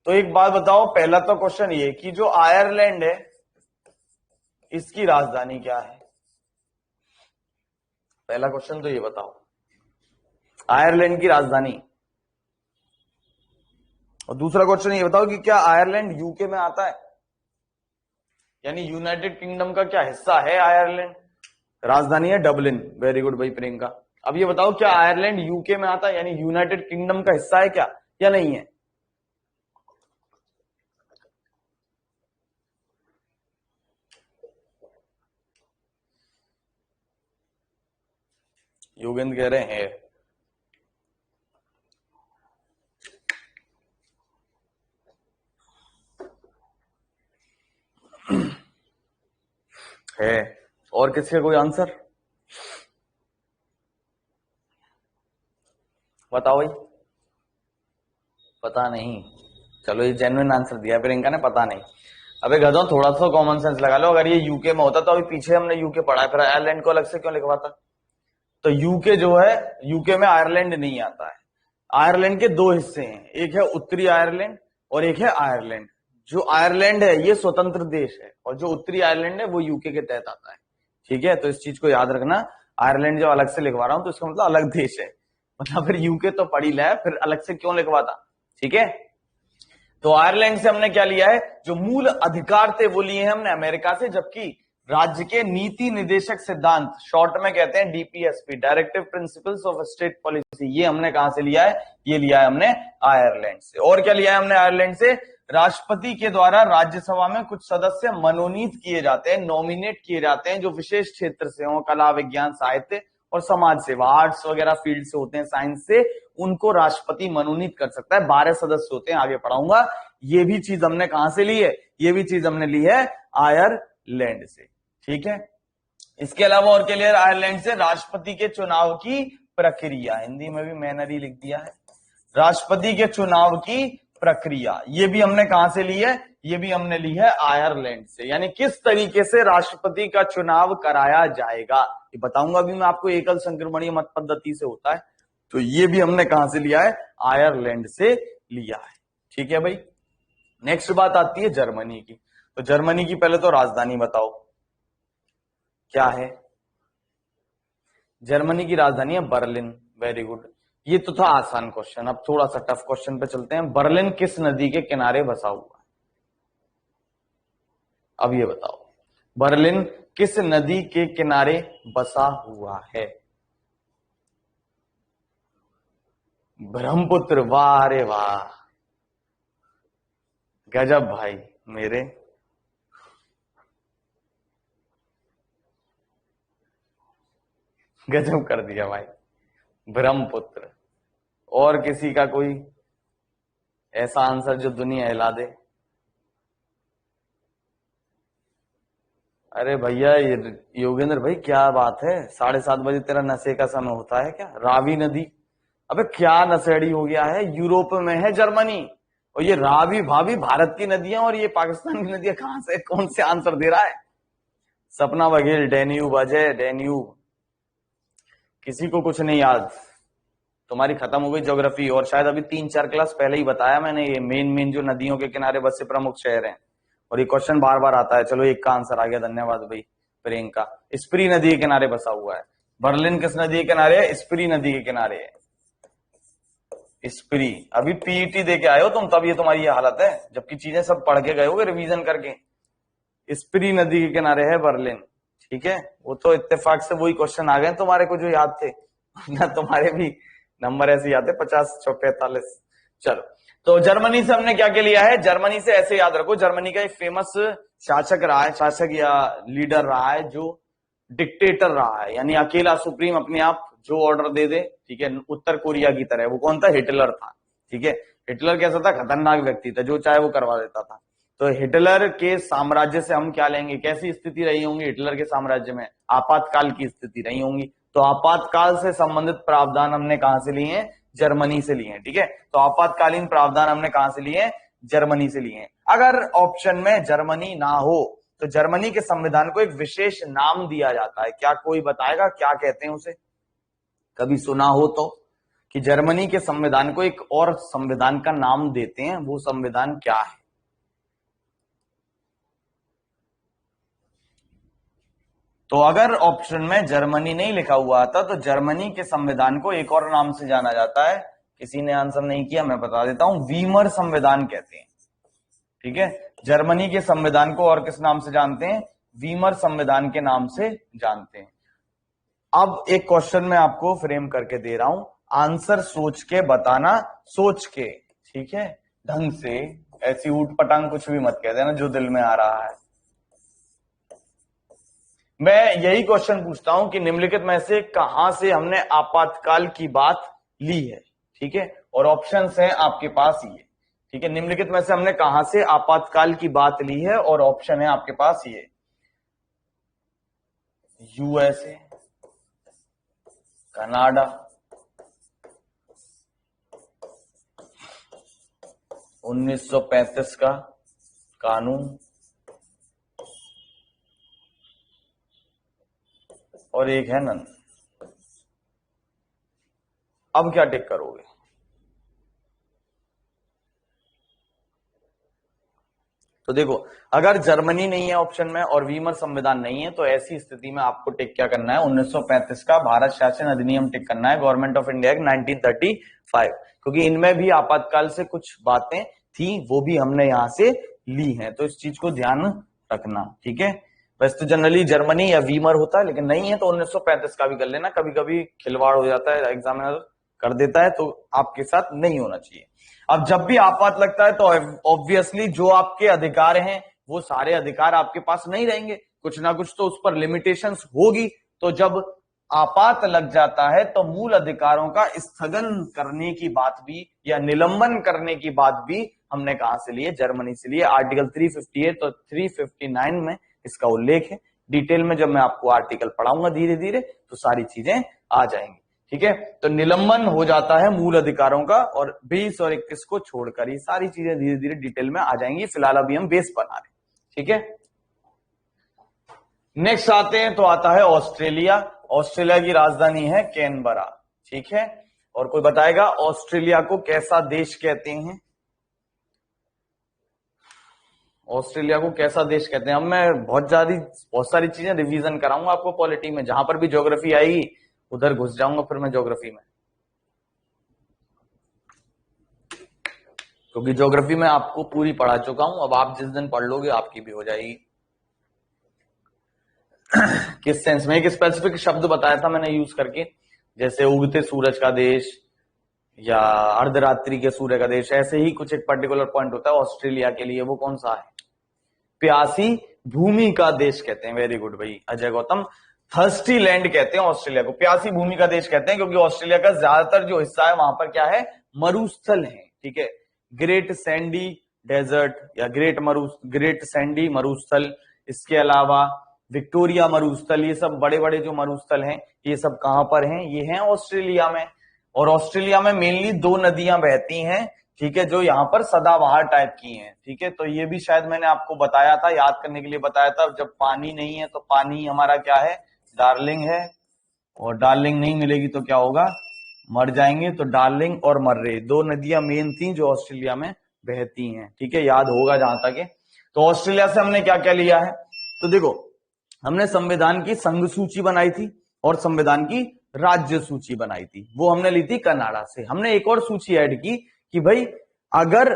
तो एक बात बताओ, पहला तो क्वेश्चन ये कि जो आयरलैंड है इसकी राजधानी क्या है? पहला क्वेश्चन तो ये बताओ, आयरलैंड की राजधानी। और दूसरा क्वेश्चन ये बताओ कि क्या आयरलैंड यूके में आता है, यानी यूनाइटेड किंगडम का क्या हिस्सा है आयरलैंड? राजधानी है डबलिन। वेरी गुड भाई प्रियंका। अब ये बताओ, क्या आयरलैंड यूके में आता है, यानी यूनाइटेड किंगडम का हिस्सा है क्या, या नहीं है? योगेंद्र कह रहे हैं है। और किसी का कोई आंसर बताओ भाई। पता नहीं, चलो ये जेन्युइन आंसर दिया प्रियंका ने, पता नहीं। अबे गधों, थोड़ा सा कॉमन सेंस लगा लो। अगर ये यूके में होता तो अभी पीछे हमने यूके पढ़ा है, फिर आयरलैंड को अलग से क्यों लिखवाता। तो यूके जो है, यूके में आयरलैंड नहीं आता है। आयरलैंड के दो हिस्से हैं, एक है उत्तरी आयरलैंड और एक है आयरलैंड। जो आयरलैंड है ये स्वतंत्र देश है और जो उत्तरी आयरलैंड है वो यूके के तहत आता है। ठीक है, तो इस चीज को याद रखना। आयरलैंड जो अलग से लिखवा रहा हूं तो इसका मतलब अलग देश है, मतलब फिर यूके तो पढ़ी ले, फिर अलग से क्यों लिखवाता। ठीक है, तो आयरलैंड से हमने क्या लिया है, जो मूल अधिकार थे वो लिए हैं हमने अमेरिका से, जबकि राज्य के नीति निर्देशक सिद्धांत, शॉर्ट में कहते हैं DPSP, directive principles of state policy, ये हमने कहां से लिया है, ये लिया है हमने आयरलैंड से। और क्या लिया है हमने आयरलैंड से, राष्ट्रपति के द्वारा राज्यसभा में कुछ सदस्य मनोनीत किए जाते हैं, नॉमिनेट किए जाते हैं, जो विशेष क्षेत्र से हो, कला, विज्ञान, साहित्य और समाज सेवा, आर्ट्स वगैरह फील्ड से होते हैं, साइंस से, उनको राष्ट्रपति मनोनीत कर सकता है। 12 सदस्य होते हैं, आगे पढ़ाऊंगा। ये भी चीज हमने कहां से ली है, ये भी चीज हमने ली है आयरलैंड से। ठीक है, इसके अलावा और क्या लिया आयरलैंड से, राष्ट्रपति के चुनाव की प्रक्रिया, हिंदी में भी मैंने लिख दिया है, राष्ट्रपति के चुनाव की प्रक्रिया, ये भी हमने कहां से ली है, ये भी हमने ली है आयरलैंड से। यानी किस तरीके से राष्ट्रपति का चुनाव कराया जाएगा ये बताऊंगा अभी मैं आपको, एकल संक्रमणीय मत पद्धति से होता है, तो ये भी हमने कहां से लिया है, आयरलैंड से लिया है। ठीक है भाई, नेक्स्ट बात आती है जर्मनी की। तो जर्मनी की पहले तो राजधानी बताओ क्या है। जर्मनी की राजधानी है बर्लिन। वेरी गुड, ये तो था आसान क्वेश्चन। अब थोड़ा सा टफ क्वेश्चन पे चलते हैं। बर्लिन किस नदी के किनारे बसा हुआ है, अब ये बताओ, बर्लिन किस नदी के किनारे बसा हुआ है। ब्रह्मपुत्र, वाह रे वाह, गजब भाई मेरे। गजब कर दिया भाई, ब्रह्मपुत्र। और किसी का कोई ऐसा आंसर जो दुनिया हिला दे। अरे भैया योगेंद्र भाई क्या बात है, 7:30 बजे तेरा नशे का समय होता है क्या। रावी नदी, अबे क्या नशेड़ी हो गया है, यूरोप में है जर्मनी, और ये रावी भाभी भारत की नदियां और ये पाकिस्तान की नदियां कहां से, कौन से आंसर दे रहा है। सपना बघेल, डेन्यूब, अजय डेन्यूब, किसी को कुछ नहीं याद, तुम्हारी खत्म हो गई ज्योग्राफी। और शायद अभी 3-4 क्लास पहले ही बताया मैंने, ये मेन जो नदियों के किनारे बसे प्रमुख शहर हैं, और ये क्वेश्चन बार बार आता है। चलो एक का आंसर आ गया, धन्यवाद भाई प्रियंका। स्प्री नदी के किनारे बसा हुआ है। बर्लिन किस नदी के किनारे है, स्प्री नदी के किनारे है। स्प्री, अभी पीईटी दे के आए हो तुम, तब ये तुम्हारी ये हालत है, जबकि चीजें सब पढ़ के गए होगे रिवीजन करके। स्प्री नदी के किनारे है बर्लिन। ठीक है, वो तो इत्तेफाक से वही क्वेश्चन आ गए तुम्हारे को जो याद थे, ना तुम्हारे भी नंबर ऐसे याद है 50-45। चलो, तो जर्मनी से हमने क्या क्या लिया है, जर्मनी से ऐसे याद रखो, जर्मनी का एक फेमस शासक रहा है, शासक या लीडर रहा है जो डिक्टेटर रहा है, यानी अकेला सुप्रीम, अपने आप जो ऑर्डर दे दे। ठीक है, उत्तर कोरिया की तरह। वो कौन था, हिटलर था। ठीक है, हिटलर कैसा था, खतरनाक व्यक्ति था, जो चाहे वो करवा देता था। तो हिटलर के साम्राज्य से हम क्या लेंगे, कैसी स्थिति रही होंगी हिटलर के साम्राज्य में, आपातकाल की स्थिति रही होंगी। तो आपातकाल से संबंधित प्रावधान हमने कहां से लिए हैं, जर्मनी से लिए हैं। ठीक है, तो आपातकालीन प्रावधान हमने कहां से लिए हैं, जर्मनी से लिए हैं। अगर ऑप्शन में जर्मनी ना हो तो जर्मनी के संविधान को एक विशेष नाम दिया जाता है, क्या कोई बताएगा क्या कहते हैं उसे, कभी सुना हो तो, कि जर्मनी के संविधान को एक और संविधान का नाम देते हैं, वो संविधान क्या है। तो अगर ऑप्शन में जर्मनी नहीं लिखा हुआ था तो जर्मनी के संविधान को एक और नाम से जाना जाता है। किसी ने आंसर नहीं किया, मैं बता देता हूं, वीमर संविधान कहते हैं। ठीक है, जर्मनी के संविधान को और किस नाम से जानते हैं, वीमर संविधान के नाम से जानते हैं। अब एक क्वेश्चन मैं आपको फ्रेम करके दे रहा हूं, आंसर सोच के बताना, सोच के, ठीक है, ढंग से, ऐसी ऊट पटांग कुछ भी मत कह देना जो दिल में आ रहा है। मैं यही क्वेश्चन पूछता हूं कि निम्नलिखित में से कहां से हमने आपातकाल की बात ली है, ठीक है, और ऑप्शंस हैं आपके पास ये, ठीक है, निम्नलिखित में से हमने कहां से आपातकाल की बात ली है और ऑप्शन है आपके पास ये, यूएसए, कनाडा, 1935 का कानून, और एक है नन। अब क्या टिक करोगे? तो देखो, अगर जर्मनी नहीं है ऑप्शन में और वीमर संविधान नहीं है तो ऐसी स्थिति में आपको टिक क्या करना है, 1935 का भारत शासन अधिनियम टिक करना है, गवर्नमेंट ऑफ इंडिया एक्ट 1935, क्योंकि इनमें भी आपातकाल से कुछ बातें थी, वो भी हमने यहां से ली हैं, तो इस चीज को ध्यान रखना, ठीक है। वैसे तो जनरली जर्मनी या वीमर होता है, लेकिन नहीं है तो 1935 का भी कर लेना, कभी कभी खिलवाड़ हो जाता है, एग्जामिनर कर देता है, तो आपके साथ नहीं होना चाहिए। अब जब भी आपात लगता है तो ऑब्वियसली जो आपके अधिकार हैं वो सारे अधिकार आपके पास नहीं रहेंगे, कुछ ना कुछ तो उस पर लिमिटेशंस होगी। तो जब आपात लग जाता है तो मूल अधिकारों का स्थगन करने की बात भी या निलंबन करने की बात भी हमने कहां से लिए, जर्मनी से लिए, आर्टिकल 358 और 359 में इसका उल्लेख है। डिटेल में जब मैं आपको आर्टिकल पढ़ाऊंगा धीरे धीरे तो सारी चीजें आ जाएंगी, ठीक है। तो निलंबन हो जाता है मूल अधिकारों का, और 20 और 21 को छोड़कर ये सारी चीजें धीरे धीरे डिटेल में आ जाएंगी, फिलहाल अभी हम बेस बना रहे, ठीक है। नेक्स्ट आते हैं तो आता है ऑस्ट्रेलिया। ऑस्ट्रेलिया की राजधानी है कैनबरा, ठीक है। और कोई बताएगा ऑस्ट्रेलिया को कैसा देश कहते हैं? ऑस्ट्रेलिया को कैसा देश कहते हैं? अब मैं बहुत सारी चीजें रिवीजन कराऊंगा आपको पॉलिटी में, जहां पर भी ज्योग्राफी आएगी उधर घुस जाऊंगा फिर मैं ज्योग्राफी में, क्योंकि ज्योग्राफी में आपको पूरी पढ़ा चुका हूं, अब आप जिस दिन पढ़ लोगे आपकी भी हो जाएगी। किस सेंस में? एक स्पेसिफिक शब्द बताया था मैंने यूज करके, जैसे उगते सूरज का देश या अर्धरात्रि के सूर्य का देश, ऐसे ही कुछ एक पर्टिकुलर पॉइंट होता है ऑस्ट्रेलिया के लिए, वो कौन सा है? प्यासी भूमि का देश कहते हैं। वेरी गुड भाई अजय गौतम। थर्स्टी लैंड कहते हैं ऑस्ट्रेलिया को, प्यासी भूमि का देश कहते हैं, क्योंकि ऑस्ट्रेलिया का ज्यादातर जो हिस्सा है वहां पर क्या है, मरुस्थल है, ठीक है। ग्रेट सैंडी डेजर्ट या ग्रेट सैंडी मरुस्थल, इसके अलावा विक्टोरिया मरुस्थल, ये सब बड़े बड़े जो मरुस्थल हैं ये सब कहां पर हैं? ये हैं ऑस्ट्रेलिया में। और ऑस्ट्रेलिया में मेनली 2 नदियां बहती हैं, ठीक है, जो यहाँ पर सदाबहार टाइप की हैं, ठीक है। तो ये भी शायद मैंने आपको बताया था, याद करने के लिए बताया था, जब पानी नहीं है तो पानी हमारा क्या है, डार्लिंग है, और डार्लिंग नहीं मिलेगी तो क्या होगा, मर जाएंगे। तो डार्लिंग और मर्रे 2 नदियां मेन थी जो ऑस्ट्रेलिया में बहती हैं, ठीक है, याद होगा जहां तक है। तो ऑस्ट्रेलिया से हमने क्या क्या लिया है? तो देखो, हमने संविधान की संघ सूची बनाई थी और संविधान की राज्य सूची बनाई थी, वो हमने ली थी कनाडा से। हमने एक और सूची ऐड की कि भाई अगर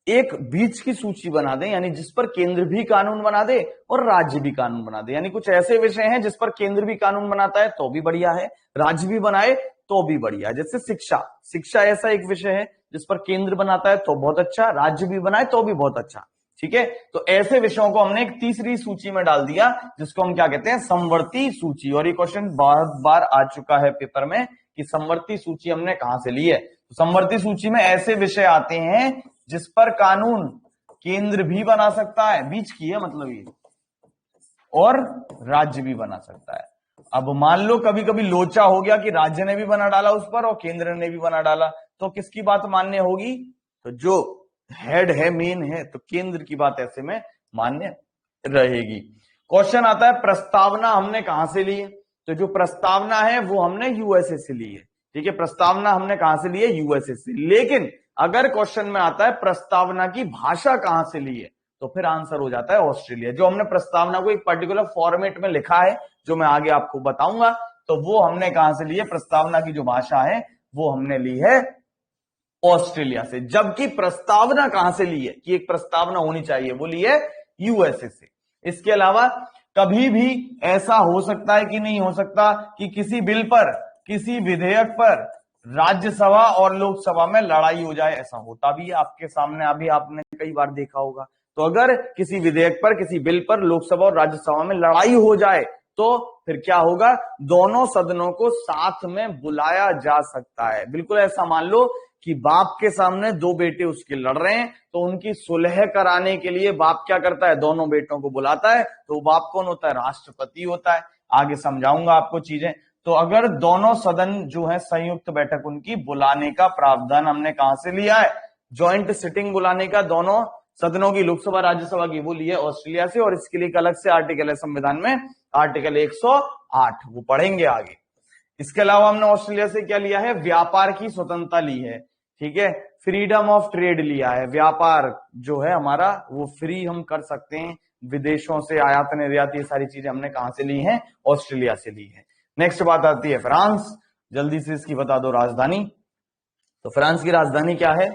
एक बीच की सूची बना दे, यानी जिस पर केंद्र भी कानून बना दे और राज्य भी कानून बना दे, यानी कुछ ऐसे विषय हैं जिस पर केंद्र भी कानून बनाता है तो भी बढ़िया है, राज्य भी बनाए तो भी बढ़िया है। जैसे शिक्षा ऐसा एक विषय है जिस पर केंद्र बनाता है तो बहुत अच्छा, राज्य भी बनाए तो भी बहुत अच्छा, ठीक है। तो ऐसे विषयों को हमने एक तीसरी सूची में डाल दिया जिसको हम क्या कहते हैं, समवर्ती सूची। और ये क्वेश्चन बहुत बार आ चुका है पेपर में कि समवर्ती सूची हमने कहां से ली है। तो समवर्ती सूची में ऐसे विषय आते हैं जिस पर कानून केंद्र भी बना सकता है, बीच की है मतलब ये, और राज्य भी बना सकता है। अब मान लो कभी कभी लोचा हो गया कि राज्य ने भी बना डाला उस पर और केंद्र ने भी बना डाला, तो किसकी बात मान्य होगी? तो जो हेड है, मेन है, तो केंद्र की बात ऐसे में मान्य रहेगी। क्वेश्चन आता है प्रस्तावना हमने कहां से ली है? तो जो प्रस्तावना है वो हमने यूएसए से ली है, ठीक है। प्रस्तावना हमने कहां से ली है? यूएसए से। लेकिन अगर क्वेश्चन में आता है प्रस्तावना की भाषा कहां से ली है, तो फिर आंसर हो जाता है ऑस्ट्रेलिया। जो हमने प्रस्तावना को एक पर्टिकुलर फॉर्मेट में लिखा है जो मैं आगे आपको बताऊंगा, तो वो हमने कहां से ली है? प्रस्तावना की जो भाषा है वो हमने ली है ऑस्ट्रेलिया से। जबकि प्रस्तावना कहां से ली है कि एक प्रस्तावना होनी चाहिए, वो ली है यूएसए से। इसके अलावा कभी भी ऐसा हो सकता है कि नहीं हो सकता कि किसी बिल पर, किसी विधेयक पर राज्यसभा और लोकसभा में लड़ाई हो जाए, ऐसा होता भी है आपके सामने, अभी आपने कई बार देखा होगा। तो अगर किसी विधेयक पर, किसी बिल पर लोकसभा और राज्यसभा में लड़ाई हो जाए तो फिर क्या होगा, दोनों सदनों को साथ में बुलाया जा सकता है। बिल्कुल ऐसा मान लो कि बाप के सामने दो बेटे उसके लड़ रहे हैं, तो उनकी सुलह कराने के लिए बाप क्या करता है, दोनों बेटों को बुलाता है। तो बाप कौन होता है, राष्ट्रपति होता है। आगे समझाऊंगा आपको चीजें। तो अगर दोनों सदन जो है संयुक्त बैठक उनकी बुलाने का प्रावधान हमने कहां से लिया है, ज्वाइंट सिटिंग बुलाने का दोनों सदनों की, लोकसभा राज्यसभा की, वो लिए ऑस्ट्रेलिया से। और इसके लिए एक अलग से आर्टिकल है संविधान में, आर्टिकल 108, वो पढ़ेंगे आगे। इसके अलावा हमने ऑस्ट्रेलिया से क्या लिया है, व्यापार की स्वतंत्रता ली है, ठीक है, फ्रीडम ऑफ ट्रेड लिया है। व्यापार जो है हमारा वो फ्री हम कर सकते हैं, विदेशों से आयात निर्यात, ये सारी चीजें हमने कहां से ली हैं, ऑस्ट्रेलिया से ली है। नेक्स्ट बात आती है फ्रांस, जल्दी से इसकी बता दो राजधानी। तो फ्रांस की राजधानी क्या है,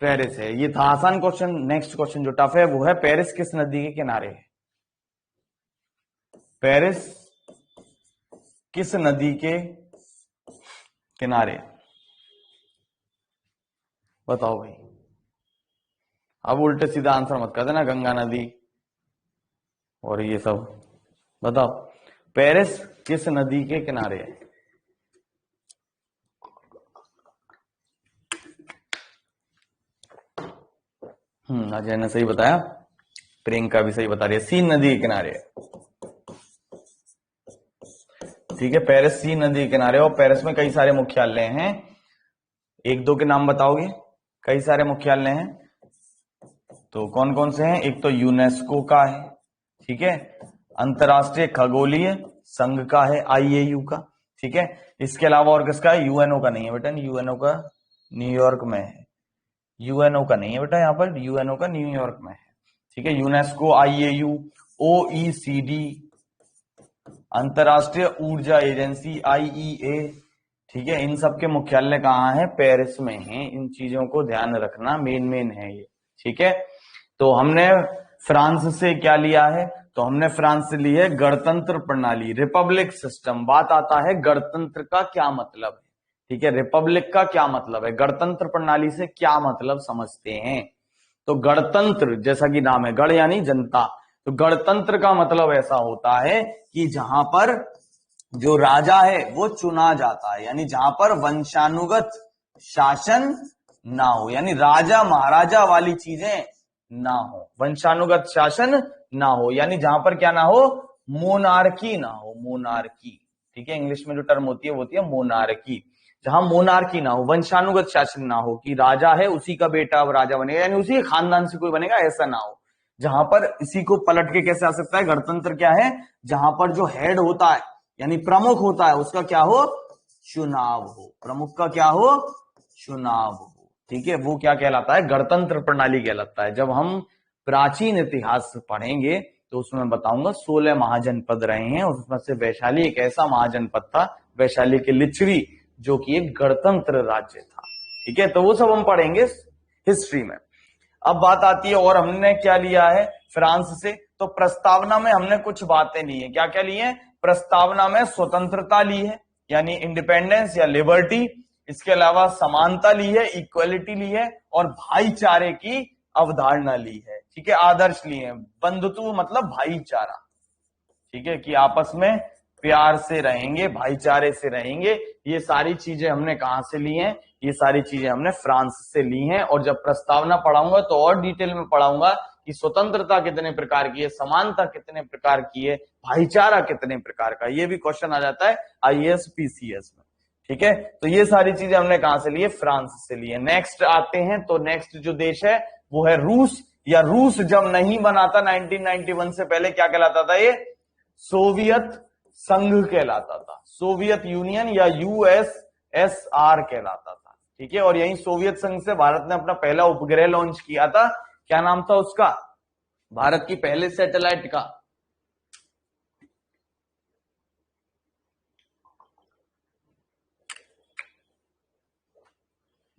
पेरिस है। ये था आसान क्वेश्चन। नेक्स्ट क्वेश्चन जो टफ है वो है, पेरिस किस नदी के किनारे है, पेरिस किस नदी के किनारे, बताओ भाई। अब उल्टे सीधा आंसर मत कर देना, गंगा नदी और ये सब। बताओ पेरिस किस नदी के किनारे है। अजय ने सही बताया, प्रियंका भी सही बता रही है, सीन नदी के किनारे है। ठीक है, पेरिस सीन नदी के किनारे। और पेरिस में कई सारे मुख्यालय हैं, एक दो के नाम बताओगे, कई सारे मुख्यालय हैं। तो कौन कौन से हैं, एक तो यूनेस्को का है, ठीक है, अंतरराष्ट्रीय खगोलीय संघ का है, IAU का, ठीक है। इसके अलावा और किसका है, यूएनओ का नहीं है बेटा, यूएनओ का न्यूयॉर्क में है, यूएनओ का नहीं है बेटा, यहाँ पर यूएनओ का न्यूयॉर्क में है, ठीक है। यूनेस्को, IAU, OECD, अंतरराष्ट्रीय ऊर्जा एजेंसी IEA, ठीक है, इन सब के मुख्यालय कहाँ है, पेरिस में है। इन चीजों को ध्यान रखना, मेन है ये, ठीक है। तो हमने फ्रांस से क्या लिया है, तो हमने फ्रांस से ली है गणतंत्र प्रणाली, रिपब्लिक सिस्टम। बात आता है गणतंत्र का क्या मतलब है, ठीक है, रिपब्लिक का क्या मतलब है, गणतंत्र प्रणाली से क्या मतलब समझते हैं। तो गणतंत्र जैसा कि नाम है, गण यानी जनता, तो गणतंत्र का मतलब ऐसा होता है कि जहां पर जो राजा है वो चुना जाता है, यानी जहां पर वंशानुगत शासन ना हो, यानी राजा महाराजा वाली चीजें ना हो, वंशानुगत शासन ना हो, यानी जहां पर क्या ना हो, मोनार्की ना हो, मोनार्की, ठीक है। इंग्लिश में जो टर्म होती है वो होती है मोनार्की, जहां मोनार्की ना हो, वंशानुगत शासन ना हो, कि राजा है उसी का बेटा अब राजा बनेगा, यानी उसी खानदान से कोई बनेगा, ऐसा ना हो। जहां पर इसी को पलट के कैसे आ सकता है, गणतंत्र क्या है, जहां पर जो हेड होता है यानी प्रमुख होता है उसका क्या हो, चुनाव हो, प्रमुख का क्या हो, चुनाव हो, ठीक है, वो क्या कहलाता है, गणतंत्र प्रणाली कहलाता है। जब हम प्राचीन इतिहास पढ़ेंगे तो उसमें बताऊंगा 16 महाजनपद रहे हैं, उसमें से वैशाली एक ऐसा महाजनपद था, वैशाली के लिच्छवी, जो कि एक गणतंत्र राज्य था, ठीक है। तो वो सब हम पढ़ेंगे हिस्ट्री में। अब बात आती है, और हमने क्या लिया है फ्रांस से, तो प्रस्तावना में हमने कुछ बातें ली है। क्या क्या ली है, प्रस्तावना में स्वतंत्रता ली है, यानी इंडिपेंडेंस या लिबर्टी। इसके अलावा समानता ली है, इक्वलिटी ली है, और भाईचारे की अवधारणा ली है, ठीक है, आदर्श लिए हैं। बंधुत्व मतलब भाईचारा, ठीक है, कि आपस में प्यार से रहेंगे, भाईचारे से रहेंगे। ये सारी चीजें हमने कहां से ली हैं, ये सारी चीजें हमने फ्रांस से ली हैं। और जब प्रस्तावना पढ़ाऊंगा तो और डिटेल में पढ़ाऊंगा कि स्वतंत्रता कितने प्रकार की है, समानता कितने प्रकार की है, भाईचारा कितने प्रकार का, ये भी क्वेश्चन आ जाता है IAS PCS में, ठीक है। तो ये सारी चीजें हमने कहां से ली है, फ्रांस से ली है। नेक्स्ट आते हैं, तो नेक्स्ट जो देश है वो है रूस, या रूस जब नहीं बना था 1991 से पहले क्या कहलाता था, ये सोवियत संघ कहलाता था, सोवियत यूनियन या USSR कहलाता था, ठीक है। और यही सोवियत संघ से भारत ने अपना पहला उपग्रह लॉन्च किया था, क्या नाम था उसका, भारत की पहले सैटेलाइट का,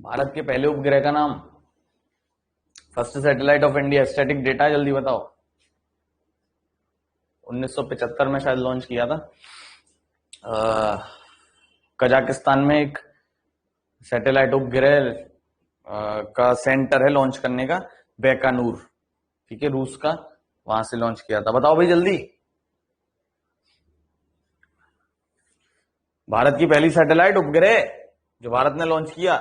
भारत के पहले उपग्रह का नाम, first satellite of India, static data, जल्दी बताओ। 1975 में शायद लॉन्च किया था। कजाकिस्तान में एक सैटेलाइट उपग्रह का सेंटर है लॉन्च करने का, बैकानूर, ठीक है, रूस का वहां से लॉन्च किया था, बताओ भाई जल्दी। भारत की पहली सैटेलाइट उपग्रह जो भारत ने लॉन्च किया।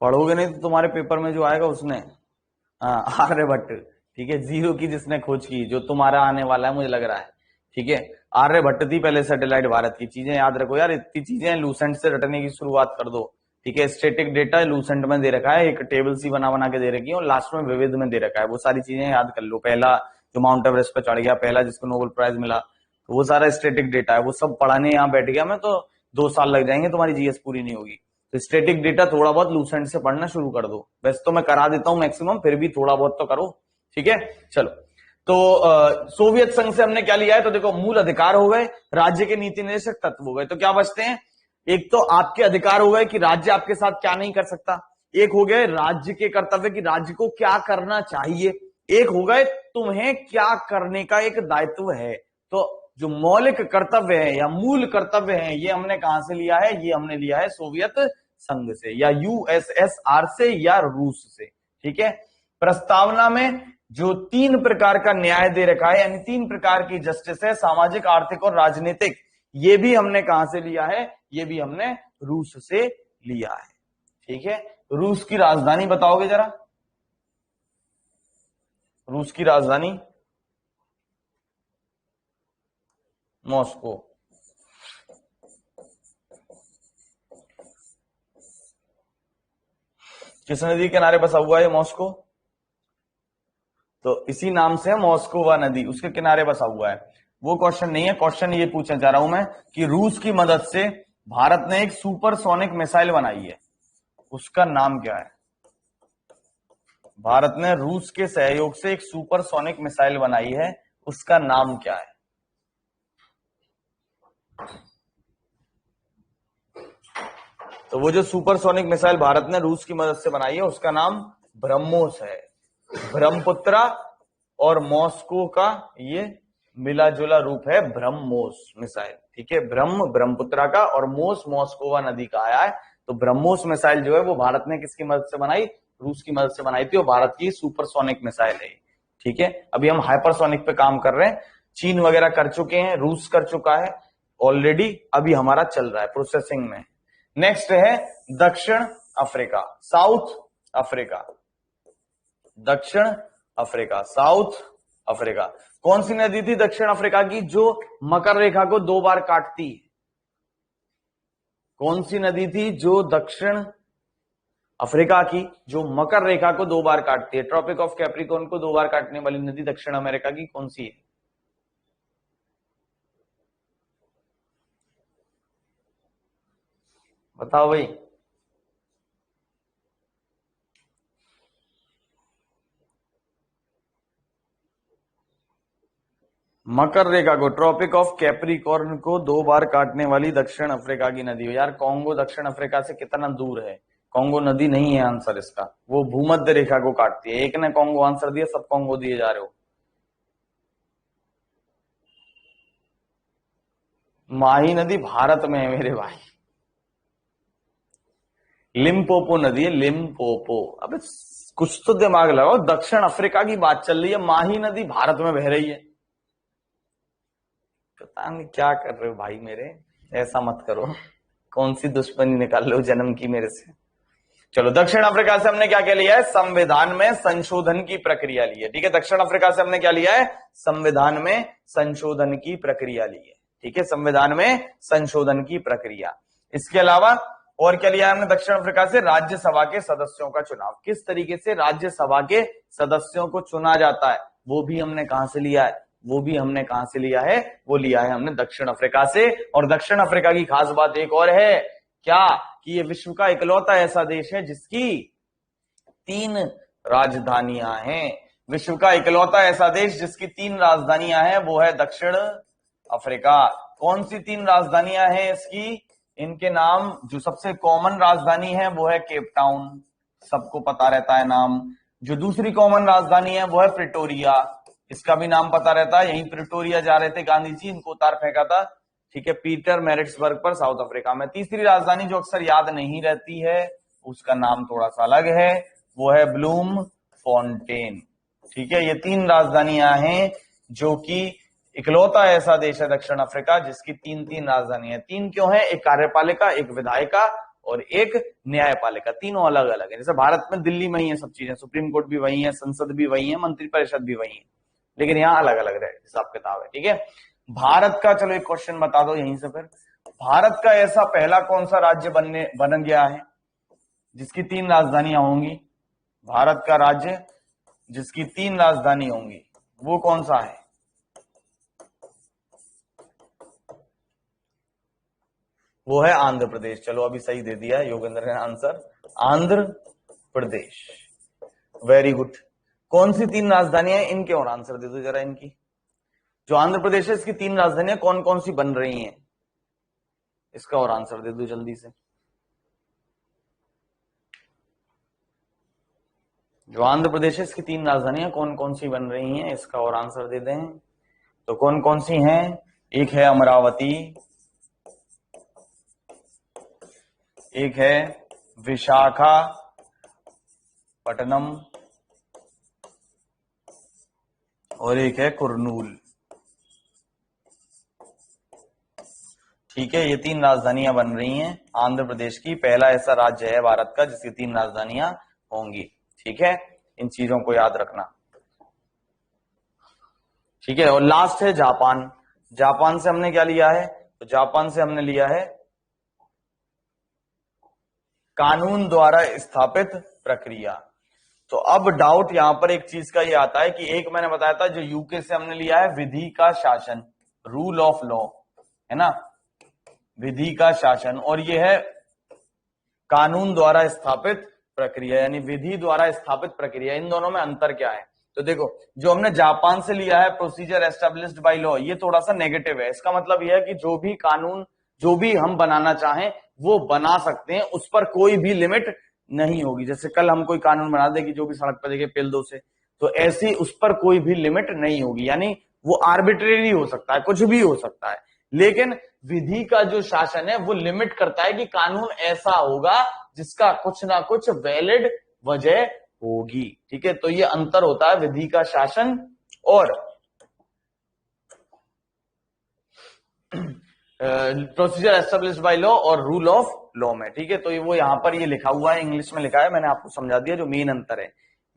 पढ़ोगे नहीं तो तुम्हारे पेपर में जो आएगा उसने, हाँ आर्यभट्ट, ठीक है, जीरो की जिसने खोज की, जो तुम्हारा आने वाला है मुझे लग रहा है, ठीक है, आर्यभट्ट थी पहले सैटेलाइट भारत की। चीजें याद रखो यार, इतनी चीजें लूसेंट से रटने की शुरुआत कर दो, ठीक है। स्टैटिक डेटा लूसेंट में दे रखा है, एक टेबल सी बना बना के दे रखी है, और लास्ट में विविध में दे रखा है, वो सारी चीजें याद कर लो। पहला जो माउंट एवरेस्ट पे चढ़ गया, पहला जिसको नोबेल प्राइज मिला, तो वो सारा स्टैटिक डेटा है, वो सब पढ़ाने यहाँ बैठ गया मैं तो 2 साल लग जाएंगे, तुम्हारी जीएस पूरी नहीं होगी। तो स्टैटिक डेटा थोड़ा बहुत लूसेंट से पढ़ना शुरू कर दो, वैसे तो मैं करा देता हूं मैक्सिमम, फिर भी थोड़ा बहुत तो करो, ठीक है। चलो, तो सोवियत संघ से हमने क्या लिया है, तो देखो मूल अधिकार हो गए, राज्य के नीति निर्देशक तत्व हो गए, तो क्या बचते हैं, एक तो आपके अधिकार हो गए कि राज्य आपके साथ क्या नहीं कर सकता, एक हो गए राज्य के कर्तव्य कि राज्य को क्या करना चाहिए, एक हो गए तुम्हें क्या करने का एक दायित्व है। तो जो मौलिक कर्तव्य है या मूल कर्तव्य है, ये हमने कहां से लिया है, ये हमने लिया है सोवियत संघ से या यूएसएसआर से या रूस से, ठीक है। प्रस्तावना में जो 3 प्रकार का न्याय दे रखा है, यानी 3 प्रकार की जस्टिस है, सामाजिक, आर्थिक और राजनीतिक, ये भी हमने कहां से लिया है, ये भी हमने रूस से लिया है, ठीक है। रूस की राजधानी बताओगे जरा, रूस की राजधानी मॉस्को। किस नदी के किनारे बसा हुआ है मॉस्को, तो इसी नाम से मॉस्कोवा नदी, उसके किनारे बसा हुआ है। वो क्वेश्चन नहीं है, क्वेश्चन ये पूछना चाह रहा हूं मैं कि रूस की मदद से भारत ने एक सुपरसोनिक मिसाइल बनाई है, उसका नाम क्या है। भारत ने रूस के सहयोग से एक सुपरसोनिक मिसाइल बनाई है, उसका नाम क्या है। तो वो जो सुपरसोनिक मिसाइल भारत ने रूस की मदद से बनाई है, उसका नाम ब्रह्मोस है। ब्रह्मपुत्रा और मॉस्को का ये मिला जुला रूप है ब्रह्मोस मिसाइल, ठीक है। ब्रह्मपुत्रा का और मोस मॉस्कोवा नदी का आया है। तो ब्रह्मोस मिसाइल जो है वो भारत ने किसकी मदद से बनाई, रूस की मदद से बनाई थी, और भारत की सुपरसोनिक मिसाइल है, ठीक है। अभी हम हाइपरसोनिक पे काम कर रहे हैं, चीन वगैरह कर चुके हैं, रूस कर चुका है ऑलरेडी, अभी हमारा चल रहा है प्रोसेसिंग में। नेक्स्ट है दक्षिण अफ्रीका, साउथ अफ्रीका, दक्षिण अफ्रीका, साउथ अफ्रीका। कौन सी नदी थी दक्षिण अफ्रीका की जो मकर रेखा को 2 बार काटती है, कौन सी नदी थी जो दक्षिण अफ्रीका की जो मकर रेखा को 2 बार काटती है, ट्रॉपिक ऑफ कैप्रिकॉर्न को 2 बार काटने वाली नदी दक्षिण अमेरिका की कौन सी है। बताओ भाई, मकर रेखा को, ट्रॉपिक ऑफ कैप्रिकॉर्न को 2 बार काटने वाली दक्षिण अफ्रीका की नदी हो। यार कॉन्गो दक्षिण अफ्रीका से कितना दूर है, कॉन्गो नदी नहीं है आंसर इसका, वो भूमध्य रेखा को काटती है। एक ने कॉन्गो आंसर दिया, सब कॉन्गो दिए जा रहे हो। माही नदी भारत में है मेरे भाई, लिम्पोपो नदी है, लिम्पोपो। अबे कुछ तो दिमाग लगाओ, दक्षिण अफ्रीका की बात चल रही है, माही नदी भारत में बह रही है, पता नहीं क्या कर रहे हो भाई मेरे, ऐसा मत करो, कौन सी दुश्मनी निकाल लो जन्म की मेरे से। चलो, दक्षिण अफ्रीका से हमने क्या क्या लिया है, संविधान में संशोधन की प्रक्रिया ली है, ठीक है। दक्षिण अफ्रीका से हमने क्या लिया है, संविधान में संशोधन की प्रक्रिया ली है, ठीक है, संविधान में संशोधन की प्रक्रिया। इसके अलावा और क्या लिया है हमने दक्षिण अफ्रीका से, राज्यसभा के सदस्यों का चुनाव, किस तरीके से राज्यसभा के सदस्यों को चुना जाता है, वो भी हमने कहां से लिया है, वो भी हमने कहां से लिया है, वो लिया है हमने दक्षिण अफ्रीका से। और दक्षिण अफ्रीका की खास बात एक और है, क्या कि ये विश्व का इकलौता ऐसा देश है जिसकी 3 राजधानियां हैं। विश्व का इकलौता ऐसा देश जिसकी 3 राजधानियां हैं, वो है दक्षिण अफ्रीका। कौन सी 3 राजधानियां हैं इसकी, इनके नाम, जो सबसे कॉमन राजधानी है वो है केप टाउन, सबको पता रहता है नाम। जो दूसरी कॉमन राजधानी है वो है प्रिटोरिया, इसका भी नाम पता रहता है, यहीं प्रिटोरिया जा रहे थे गांधी जी, इनको उतार फेंका था, ठीक है, पीटर मैरिट्सबर्ग पर, साउथ अफ्रीका में। तीसरी राजधानी जो अक्सर याद नहीं रहती है उसका नाम थोड़ा सा अलग है, वो है ब्लूम फाउंटेन। ठीक है, ये 3 राजधानियां हैं जो कि इकलौता ऐसा देश है दक्षिण अफ्रीका जिसकी 3 राजधानी है। 3 क्यों है? एक कार्यपालिका, एक विधायिका और एक न्यायपालिका, तीनों अलग अलग है। जैसे भारत में दिल्ली में ही है सब चीजें, सुप्रीम कोर्ट भी वही है, संसद भी वही है, मंत्रिपरिषद भी वही है, लेकिन यहाँ अलग अलग हिसाब किताब है। ठीक है, भारत का, चलो एक क्वेश्चन बता दो यहीं से फिर, भारत का ऐसा पहला कौन सा राज्य बन गया है जिसकी 3 राजधानियां होंगी? भारत का राज्य जिसकी 3 राजधानी होंगी वो कौन सा है? वो है आंध्र प्रदेश। चलो अभी सही दे दिया है योगेंद्र ने answer, Andhra Pradesh. Very good. कौन सी 3 राजधानियां हैं इनके, और आंसर दे दो जरा इनकी। जो आंध्र प्रदेश है इसकी 3 राजधानियां कौन कौन सी बन रही हैं, इसका और आंसर दे दो जल्दी से। जो आंध्र प्रदेश है इसकी 3 राजधानियां कौन कौन सी बन रही हैं, इसका और आंसर दे दें तो कौन कौन सी हैं? एक है अमरावती, एक है विशाखापट्टनम और एक है कुर्नूल। ठीक है, ये 3 राजधानियां बन रही हैं आंध्र प्रदेश की। पहला ऐसा राज्य है भारत का जिसकी 3 राजधानियां होंगी। ठीक है, इन चीजों को याद रखना। ठीक है, और लास्ट है जापान। जापान से हमने क्या लिया है? तो जापान से हमने लिया है कानून द्वारा स्थापित प्रक्रिया। तो अब डाउट यहां पर एक चीज का ये आता है कि एक मैंने बताया था जो यूके से हमने लिया है विधि का शासन, रूल ऑफ लॉ, है ना, विधि का शासन, और ये है कानून द्वारा स्थापित प्रक्रिया यानी विधि द्वारा स्थापित प्रक्रिया। इन दोनों में अंतर क्या है? तो देखो, जो हमने जापान से लिया है प्रोसीजर एस्टेब्लिश्ड बाय लॉ, ये थोड़ा सा नेगेटिव है। इसका मतलब यह है कि जो भी कानून, जो भी हम बनाना चाहें वो बना सकते हैं, उस पर कोई भी लिमिट नहीं होगी। जैसे कल हम कोई कानून बना दे कि जो भी सड़क पर देखे पेल दो से, तो ऐसी उस पर कोई भी लिमिट नहीं होगी, यानी वो आर्बिट्रेरी हो सकता है, कुछ भी हो सकता है। लेकिन विधि का जो शासन है वो लिमिट करता है कि कानून ऐसा होगा जिसका कुछ ना कुछ वैलिड वजह होगी। ठीक है, तो ये अंतर होता है विधि का शासन और प्रोसीजर एस्टेब्लिश्ड बाय लॉ और रूल ऑफ लॉ में। ठीक है, तो ये वो यहां पर ये लिखा हुआ है, इंग्लिश में लिखा है, मैंने आपको समझा दिया जो मेन अंतर है।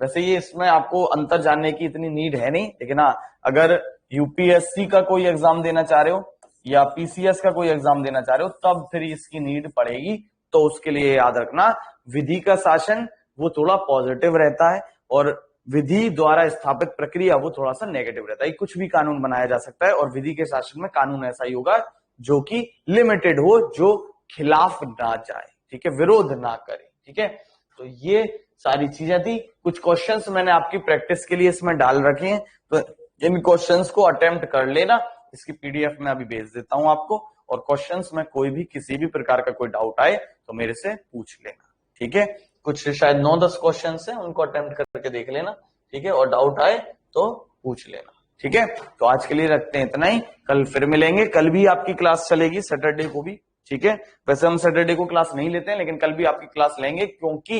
वैसे ये इसमें आपको अंतर जानने की इतनी नीड है नहीं, लेकिन हाँ, अगर यूपीएससी का कोई एग्जाम देना चाह रहे हो या पीसीएस का कोई एग्जाम देना चाह रहे हो तब फिर इसकी नीड पड़ेगी। तो उसके लिए याद रखना, विधि का शासन वो थोड़ा पॉजिटिव रहता है और विधि द्वारा स्थापित प्रक्रिया वो थोड़ा सा नेगेटिव रहता है। कुछ भी कानून बनाया जा सकता है और विधि के शासन में कानून ऐसा ही होगा जो कि लिमिटेड हो, जो खिलाफ ना जाए, ठीक है, विरोध ना करे। ठीक है, तो ये सारी चीजें थी। कुछ क्वेश्चंस मैंने आपकी प्रैक्टिस के लिए इसमें डाल रखे हैं, तो इन क्वेश्चंस को अटेम्प्ट कर लेना। इसकी पीडीएफ में अभी भेज देता हूं आपको, और क्वेश्चंस में कोई भी किसी भी प्रकार का कोई डाउट आए तो मेरे से पूछ लेना। ठीक है, कुछ शायद 9-10 क्वेश्चन है, उनको अटेम्प्ट करके देख लेना। ठीक है, और डाउट आए तो पूछ लेना। ठीक है, तो आज के लिए रखते हैं इतना ही, कल फिर मिलेंगे। कल भी आपकी क्लास चलेगी, सैटरडे को भी। ठीक है, वैसे हम सैटरडे को क्लास नहीं लेते हैं, लेकिन कल भी आपकी क्लास लेंगे क्योंकि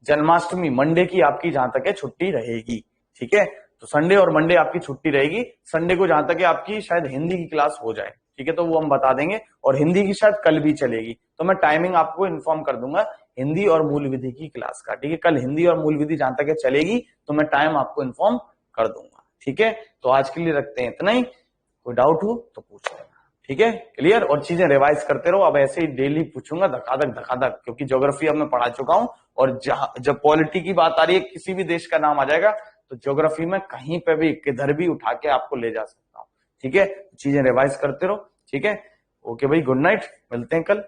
जन्माष्टमी मंडे की आपकी जहां तक है छुट्टी रहेगी। ठीक है, तो संडे और मंडे आपकी छुट्टी रहेगी। संडे को जहां तक है आपकी शायद हिंदी की क्लास हो जाए। ठीक है, तो वो हम बता देंगे, और हिंदी की शायद कल भी चलेगी, तो मैं टाइमिंग आपको इन्फॉर्म कर दूंगा हिंदी और मूल विधि की क्लास का। ठीक है, कल हिंदी और मूल विधि जहां तक है चलेगी तो मैं टाइम आपको इन्फॉर्म कर दूंगा। ठीक है, तो आज के लिए रखते हैं इतना ही, कोई डाउट हो तो पूछ लेना। ठीक है, क्लियर, और चीजें रिवाइज करते रहो। अब ऐसे ही डेली पूछूंगा धकाधक, क्योंकि ज्योग्राफी अब मैं पढ़ा चुका हूं, और जब पॉलिटी की बात आ रही है, किसी भी देश का नाम आ जाएगा तो ज्योग्राफी में कहीं पे भी किधर भी उठा के आपको ले जा सकता हूं। ठीक है, चीजें रिवाइज करते रहो। ठीक है, ओके भाई, गुड नाइट, मिलते हैं कल।